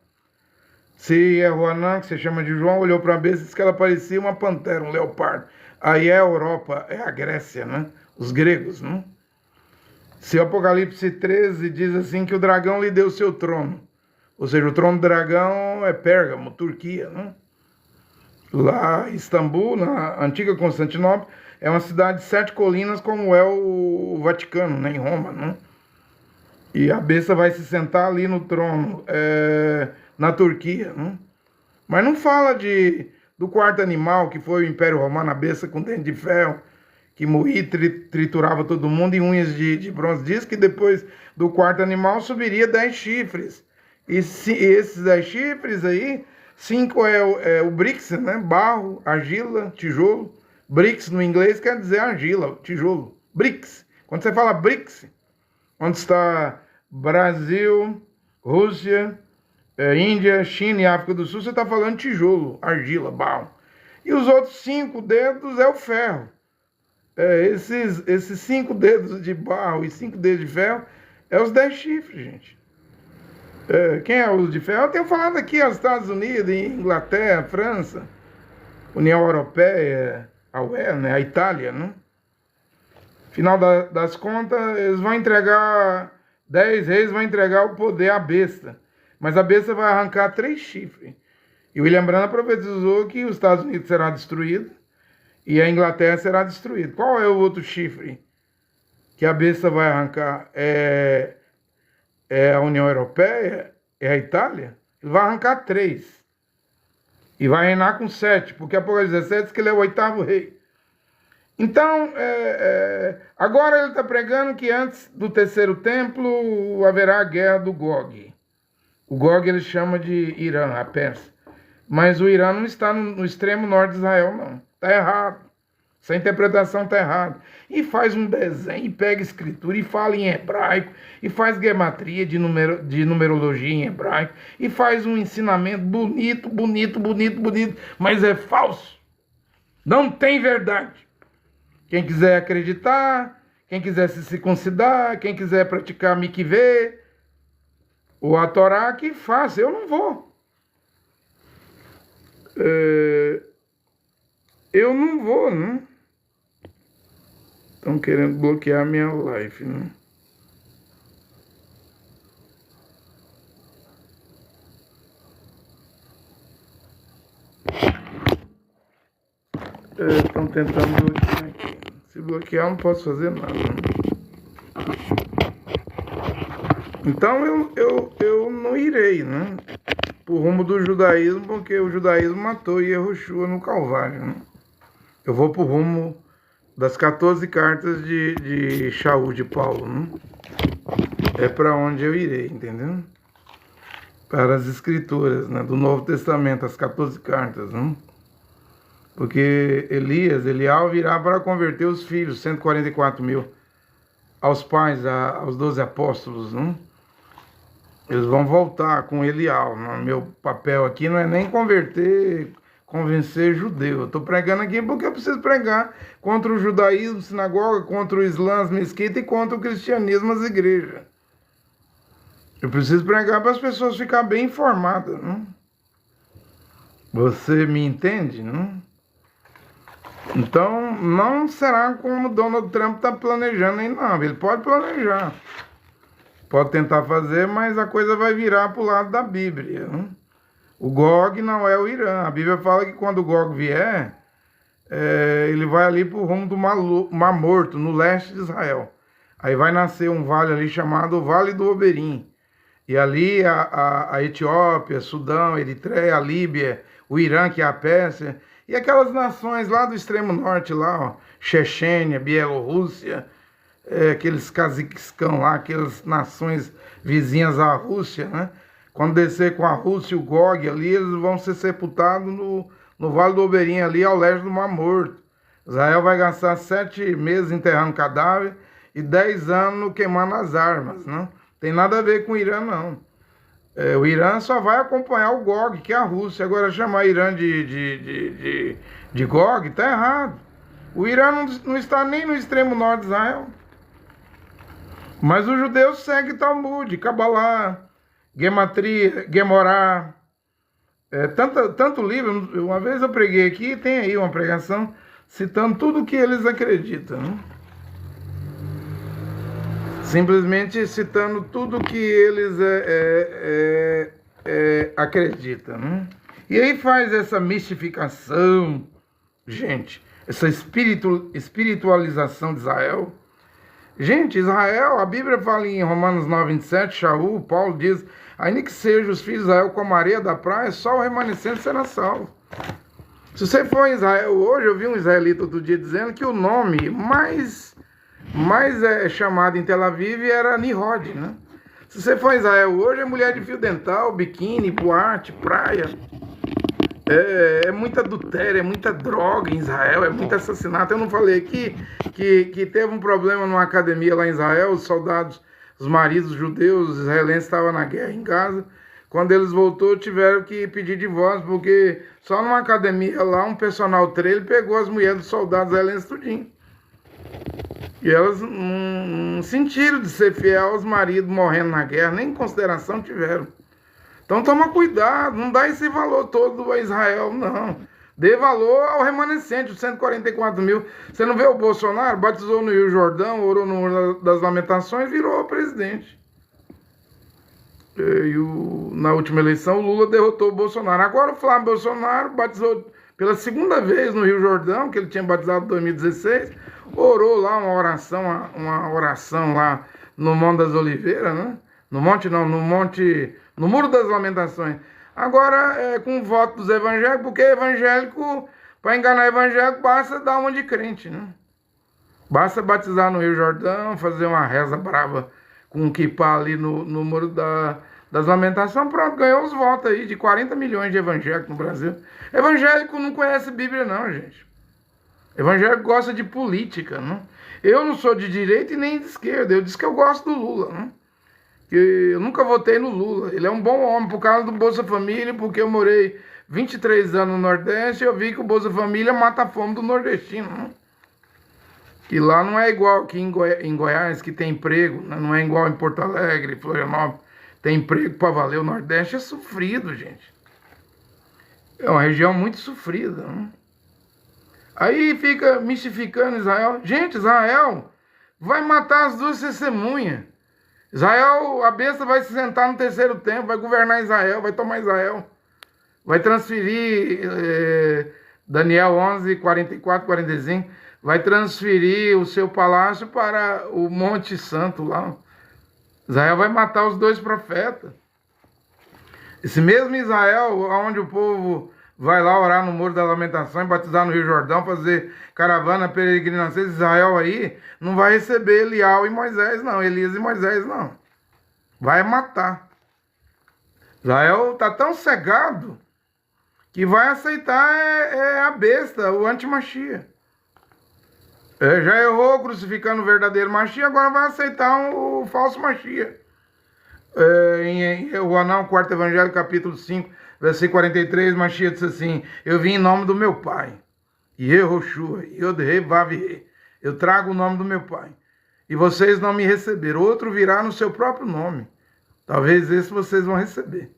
Speaker 1: Se é Juanã, que você chama de João, olhou para a besta e disse que ela parecia uma pantera, um leopardo. Aí é a Europa, é a Grécia, né? Os gregos, né? Se o Apocalipse 13 diz assim que o dragão lhe deu o seu trono. Ou seja, o trono do dragão é Pérgamo, Turquia, né? Lá em Istambul, na antiga Constantinopla, é uma cidade de 7 colinas, como é o Vaticano, né? Em Roma, né? E a besta vai se sentar ali no trono, na Turquia, né? Mas não fala do quarto animal, que foi o Império Romano, a besta com dente de ferro, que moía e triturava todo mundo, e unhas de bronze. Diz que depois do quarto animal subiria 10 chifres. E esses 10 chifres aí, 5 é o BRICS, né? Barro, argila, tijolo. BRICS no inglês quer dizer argila, tijolo. BRICS. Quando você fala BRICS, onde está Brasil, Rússia, Índia, China e África do Sul, você está falando tijolo, argila, barro. E os outros 5 dedos é o ferro. Esses 5 dedos de barro e 5 dedos de ferro é os 10 chifres, gente. Quem é os de ferro? Eu tenho falado aqui, os Estados Unidos, Inglaterra, França, União Europeia, a UE, né? A Itália, né? Final das contas, eles vão entregar, 10 reis vão entregar o poder à besta. Mas a besta vai arrancar 3 chifres. E William Branham profetizou que os Estados Unidos será destruído e a Inglaterra será destruída. Qual é o outro chifre que a besta vai arrancar? É a União Europeia? É a Itália? Ele vai arrancar 3. E vai reinar com 7, porque Apocalipse 17 diz que ele é o 8º rei. Então, agora ele está pregando que antes do 3º templo haverá a guerra do Gog. O Gog ele chama de Irã, a Pérsia. Mas o Irã não está no extremo norte de Israel, não. Está errado. Essa interpretação está errada. E faz um desenho, e pega escritura, e fala em hebraico, e faz gematria de numerologia em hebraico, e faz um ensinamento bonito, mas é falso. Não tem verdade. Quem quiser acreditar, quem quiser se circuncidar, quem quiser praticar mikvê, ou a Torá, que faça. Eu não vou. Eu não vou, né? Estão querendo bloquear minha live, né? Estão tentando bloquear aqui. Se bloquear, eu não posso fazer nada. Então eu não irei, né? Pro rumo do judaísmo, porque o judaísmo matou Yehoshua no Calvário, né? Eu vou pro rumo das 14 cartas de Shaul, de Paulo, né? É para onde eu irei, entendeu? Para as escrituras, né? Do Novo Testamento, as 14 cartas, né? Porque Elial virá para converter os filhos, 144 mil, aos pais, aos 12 apóstolos, né? Eles vão voltar com Elial. Meu papel aqui não é nem convencer judeu. Eu estou pregando aqui porque eu preciso pregar contra o judaísmo, sinagoga, contra o islã, as mesquitas e contra o cristianismo, as igrejas. Eu preciso pregar para as pessoas ficarem bem informadas, né? Você me entende, né? Então, não será como Donald Trump está planejando aí, não. Ele pode planejar. Pode tentar fazer, mas a coisa vai virar para o lado da Bíblia, né? O Gog não é o Irã. A Bíblia fala que quando o Gog vier, ele vai ali para o rumo do Mar Morto, no leste de Israel. Aí vai nascer um vale ali chamado Vale do Oberim. E ali a Etiópia, Sudão, Eritreia, a Líbia, o Irã, que é a Pérsia, e aquelas nações lá do extremo norte, lá, ó, Chechênia, Bielorrússia, aqueles Cazaquistão lá, aquelas nações vizinhas à Rússia, né? Quando descer com a Rússia e o Gog ali, eles vão ser sepultados no Vale do Oberim, ali ao leste do Mar Morto. Israel vai gastar 7 meses enterrando cadáver e 10 anos queimando as armas, né? Tem nada a ver com o Irã, não. O Irã só vai acompanhar o GOG, que é a Rússia. Agora, chamar Irã de GOG está errado. O Irã não está nem no extremo norte de Israel. Mas os judeus seguem Talmud, Kabbalah, Gematria, Gemorá. Tanto livro. Uma vez eu preguei aqui, tem aí uma pregação citando tudo o que eles acreditam. Né? Simplesmente citando tudo o que eles acreditam. Né? E aí faz essa mistificação, gente, essa espiritualização de Israel. Gente, Israel, a Bíblia fala em Romanos 9:27, Shaul, Paulo diz, ainda que sejam os filhos de Israel como a areia da praia, só o remanescente será salvo. Se você for em Israel hoje, eu vi um israelita outro dia dizendo que o nome mais chamado em Tel Aviv era Nirod, né? Se você for em Israel hoje, é mulher de fio dental, biquíni, boate, praia. É muito adultério, é muita droga em Israel, é muito assassinato. Eu não falei aqui que teve um problema numa academia lá em Israel, os soldados, os maridos judeus, os israelenses estavam na guerra em Gaza. Quando eles voltou, tiveram que pedir divórcio, porque só numa academia lá, um personal trailer pegou as mulheres dos soldados israelenses tudinho. E elas não sentiram de ser fiel aos maridos morrendo na guerra, nem em consideração tiveram. Então toma cuidado, não dá esse valor todo a Israel, não. Dê valor ao remanescente, os 144 mil. Você não vê o Bolsonaro? Batizou no Rio Jordão, orou no Muro das Lamentações, virou presidente. Na última eleição, o Lula derrotou o Bolsonaro. Agora o Flávio Bolsonaro batizou pela segunda vez no Rio Jordão, que ele tinha batizado em 2016, orou lá uma oração lá no Monte das Oliveiras, né? No Muro das Lamentações. Agora, com o voto dos evangélicos, porque evangélico, para enganar evangélico, basta dar uma de crente, né? Basta batizar no Rio Jordão, fazer uma reza brava com um kippah ali no Muro das Lamentações, pronto, ganhou os votos aí de 40 milhões de evangélicos no Brasil. Evangélico não conhece Bíblia não, gente. Evangélico gosta de política, né? Eu não sou de direita e nem de esquerda, eu disse que eu gosto do Lula, né? Eu nunca votei no Lula. Ele é um bom homem por causa do Bolsa Família, porque eu morei 23 anos no Nordeste e eu vi que o Bolsa Família mata a fome do nordestino. Né? Que lá não é igual aqui em Goiás, que tem emprego, né? Não é igual em Porto Alegre, Florianópolis, tem emprego para valer. O Nordeste é sofrido, gente. É uma região muito sofrida. Né? Aí fica mistificando Israel. Gente, Israel vai matar as duas testemunhas. Israel, a besta vai se sentar no terceiro tempo, vai governar Israel, vai tomar Israel. Vai transferir, Daniel 11, 44, 45, vai transferir o seu palácio para o Monte Santo lá. Israel vai matar os dois profetas. Esse mesmo Israel, onde o povo vai lá orar no Muro da Lamentação, batizar no Rio Jordão, fazer caravana, peregrinação, Israel aí não vai receber Elias e Moisés, não. Elias e Moisés, não. Vai matar. Israel está tão cegado que vai aceitar a besta, o anti-Machia. Já errou crucificando o verdadeiro Machia, agora vai aceitar o falso Machia. Em João, 4º Evangelho, capítulo 5, versículo 43, Machia disse assim, eu vim em nome do meu Pai, Yehoshua, Yod-Heh, Vav-Heh, eu trago o nome do meu Pai, e vocês não me receberam, outro virá no seu próprio nome, talvez esse vocês vão receber.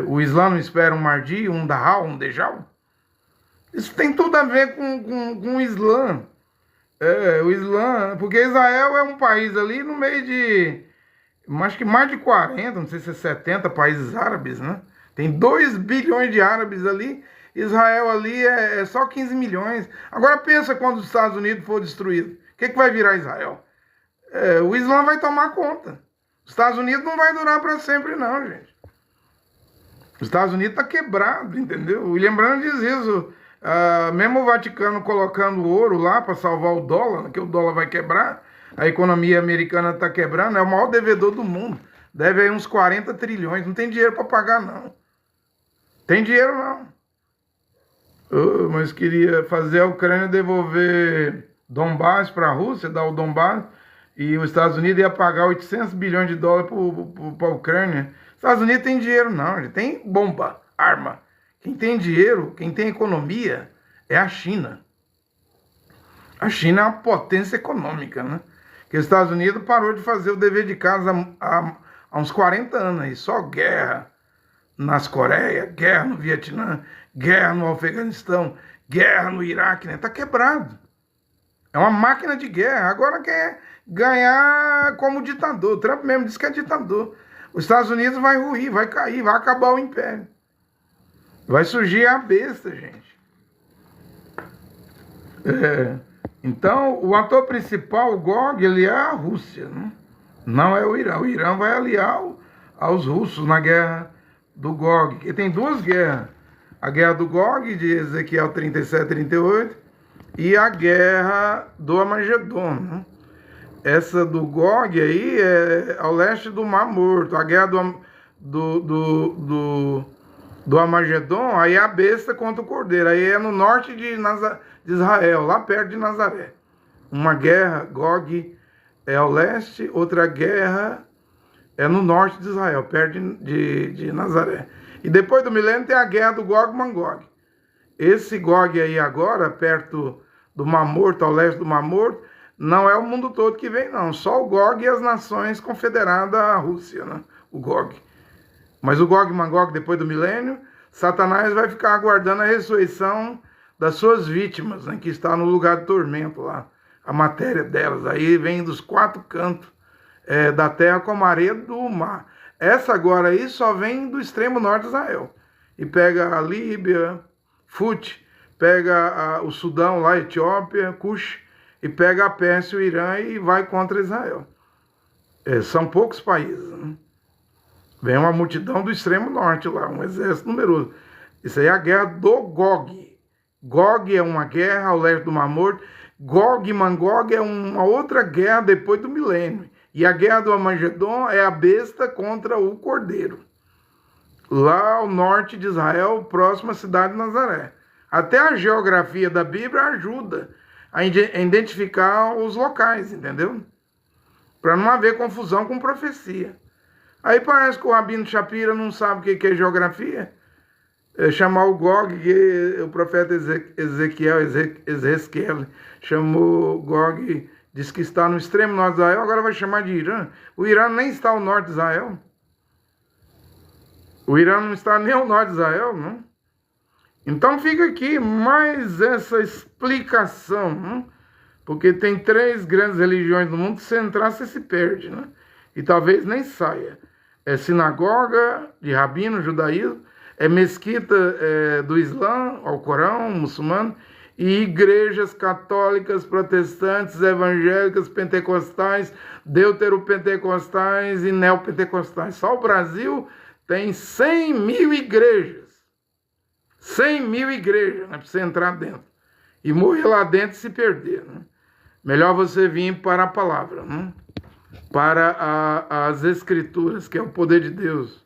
Speaker 1: O Islã não espera um Mahdi, um Dahal, um Dejjal? Isso tem tudo a ver com o Islã. O Islã, porque Israel é um país ali no meio de, acho que mais de 40, não sei se é 70 países árabes, né? Tem 2 bilhões de árabes ali, Israel ali é só 15 milhões. Agora pensa quando os Estados Unidos for destruído, o que vai virar Israel? O Islã vai tomar conta. Os Estados Unidos não vai durar para sempre não, gente. Os Estados Unidos está quebrado, entendeu? O William Brandt diz isso. Mesmo o Vaticano colocando ouro lá para salvar o dólar, que o dólar vai quebrar, a economia americana está quebrando, é o maior devedor do mundo. Deve aí uns 40 trilhões, não tem dinheiro para pagar não. Tem dinheiro não. Mas queria fazer a Ucrânia devolver Donbass para a Rússia, dar o Donbass, E os Estados Unidos ia pagar 800 bilhões de dólares para a Ucrânia. Os Estados Unidos tem dinheiro não, ele tem bomba, arma. Quem tem dinheiro, quem tem economia é a China. A China é uma potência econômica, né? Que os Estados Unidos parou de fazer o dever de casa há uns 40 anos aí. Só guerra nas Coreias, guerra no Vietnã, guerra no Afeganistão, guerra no Iraque, né? Tá quebrado. É uma máquina de guerra. Agora quer ganhar como ditador. O Trump mesmo disse que é ditador. Os Estados Unidos vai ruir, vai cair, vai acabar o império. Vai surgir a besta, gente. Então, o ator principal, o Gog, ele é a Rússia, né? Não é o Irã. O Irã vai aliar aos russos na guerra do Gog. Que tem duas guerras. A guerra do Gog, de Ezequiel 37, 38, e a guerra do Armagedon, né? Essa do Gog aí é ao leste do Mar Morto. A guerra do Armagedon, aí é a besta contra o cordeiro. Aí é no norte de Israel, lá perto de Nazaré. Uma guerra, Gog é ao leste, outra guerra é no norte de Israel, perto de Nazaré. E depois do milênio tem a guerra do Gog e Magog. Esse Gog aí agora, perto do Mar Morto, ao leste do Mar Morto, não é o mundo todo que vem, não. Só o Gog e as nações confederadas à Rússia, né? O Gog. Mas o Gog e Magog, depois do milênio, Satanás vai ficar aguardando a ressurreição das suas vítimas, né? Que está no lugar do tormento lá. A matéria delas. Aí vem dos quatro cantos da terra como a areia do mar. Essa agora aí só vem do extremo norte de Israel. E pega a Líbia, Fut, pega o Sudão lá, Etiópia, Cush, e pega a Pérsia e o Irã e vai contra Israel. São poucos países, né? Vem uma multidão do extremo norte lá, um exército numeroso. Isso aí é a guerra do Gog. Gog é uma guerra ao leste do Mar Morto. Gog e Magog é uma outra guerra depois do milênio. E a guerra do Armagedon é a besta contra o cordeiro. Lá ao norte de Israel, próximo à cidade de Nazaré. Até a geografia da Bíblia ajuda a identificar os locais, entendeu? Para não haver confusão com profecia. Aí parece que o Rabino Shapira não sabe o que é geografia. Chamar o Gog, que o profeta Ezequiel chamou Gog, disse que está no extremo norte de Israel, agora vai chamar de Irã. O Irã nem está ao norte de Israel. O Irã não está nem ao norte de Israel, não. Então fica aqui mais essa explicação, né? Porque tem 3 grandes religiões no mundo, se entrar você se perde, né? E talvez nem saia. É sinagoga de rabino, judaísmo, é mesquita do Islã, ao Corão, muçulmano, e igrejas católicas, protestantes, evangélicas, pentecostais, deuteropentecostais e neopentecostais. Só o Brasil tem 100 mil igrejas. 100 mil igrejas, né, para você entrar dentro. E morrer lá dentro e se perder, né? Melhor você vir para a palavra, né? Para as escrituras, que é o poder de Deus.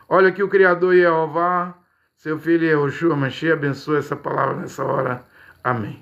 Speaker 1: Olha que o Criador Jeová, seu filho Yehoshua Mashiach, abençoe essa palavra nessa hora. Amém.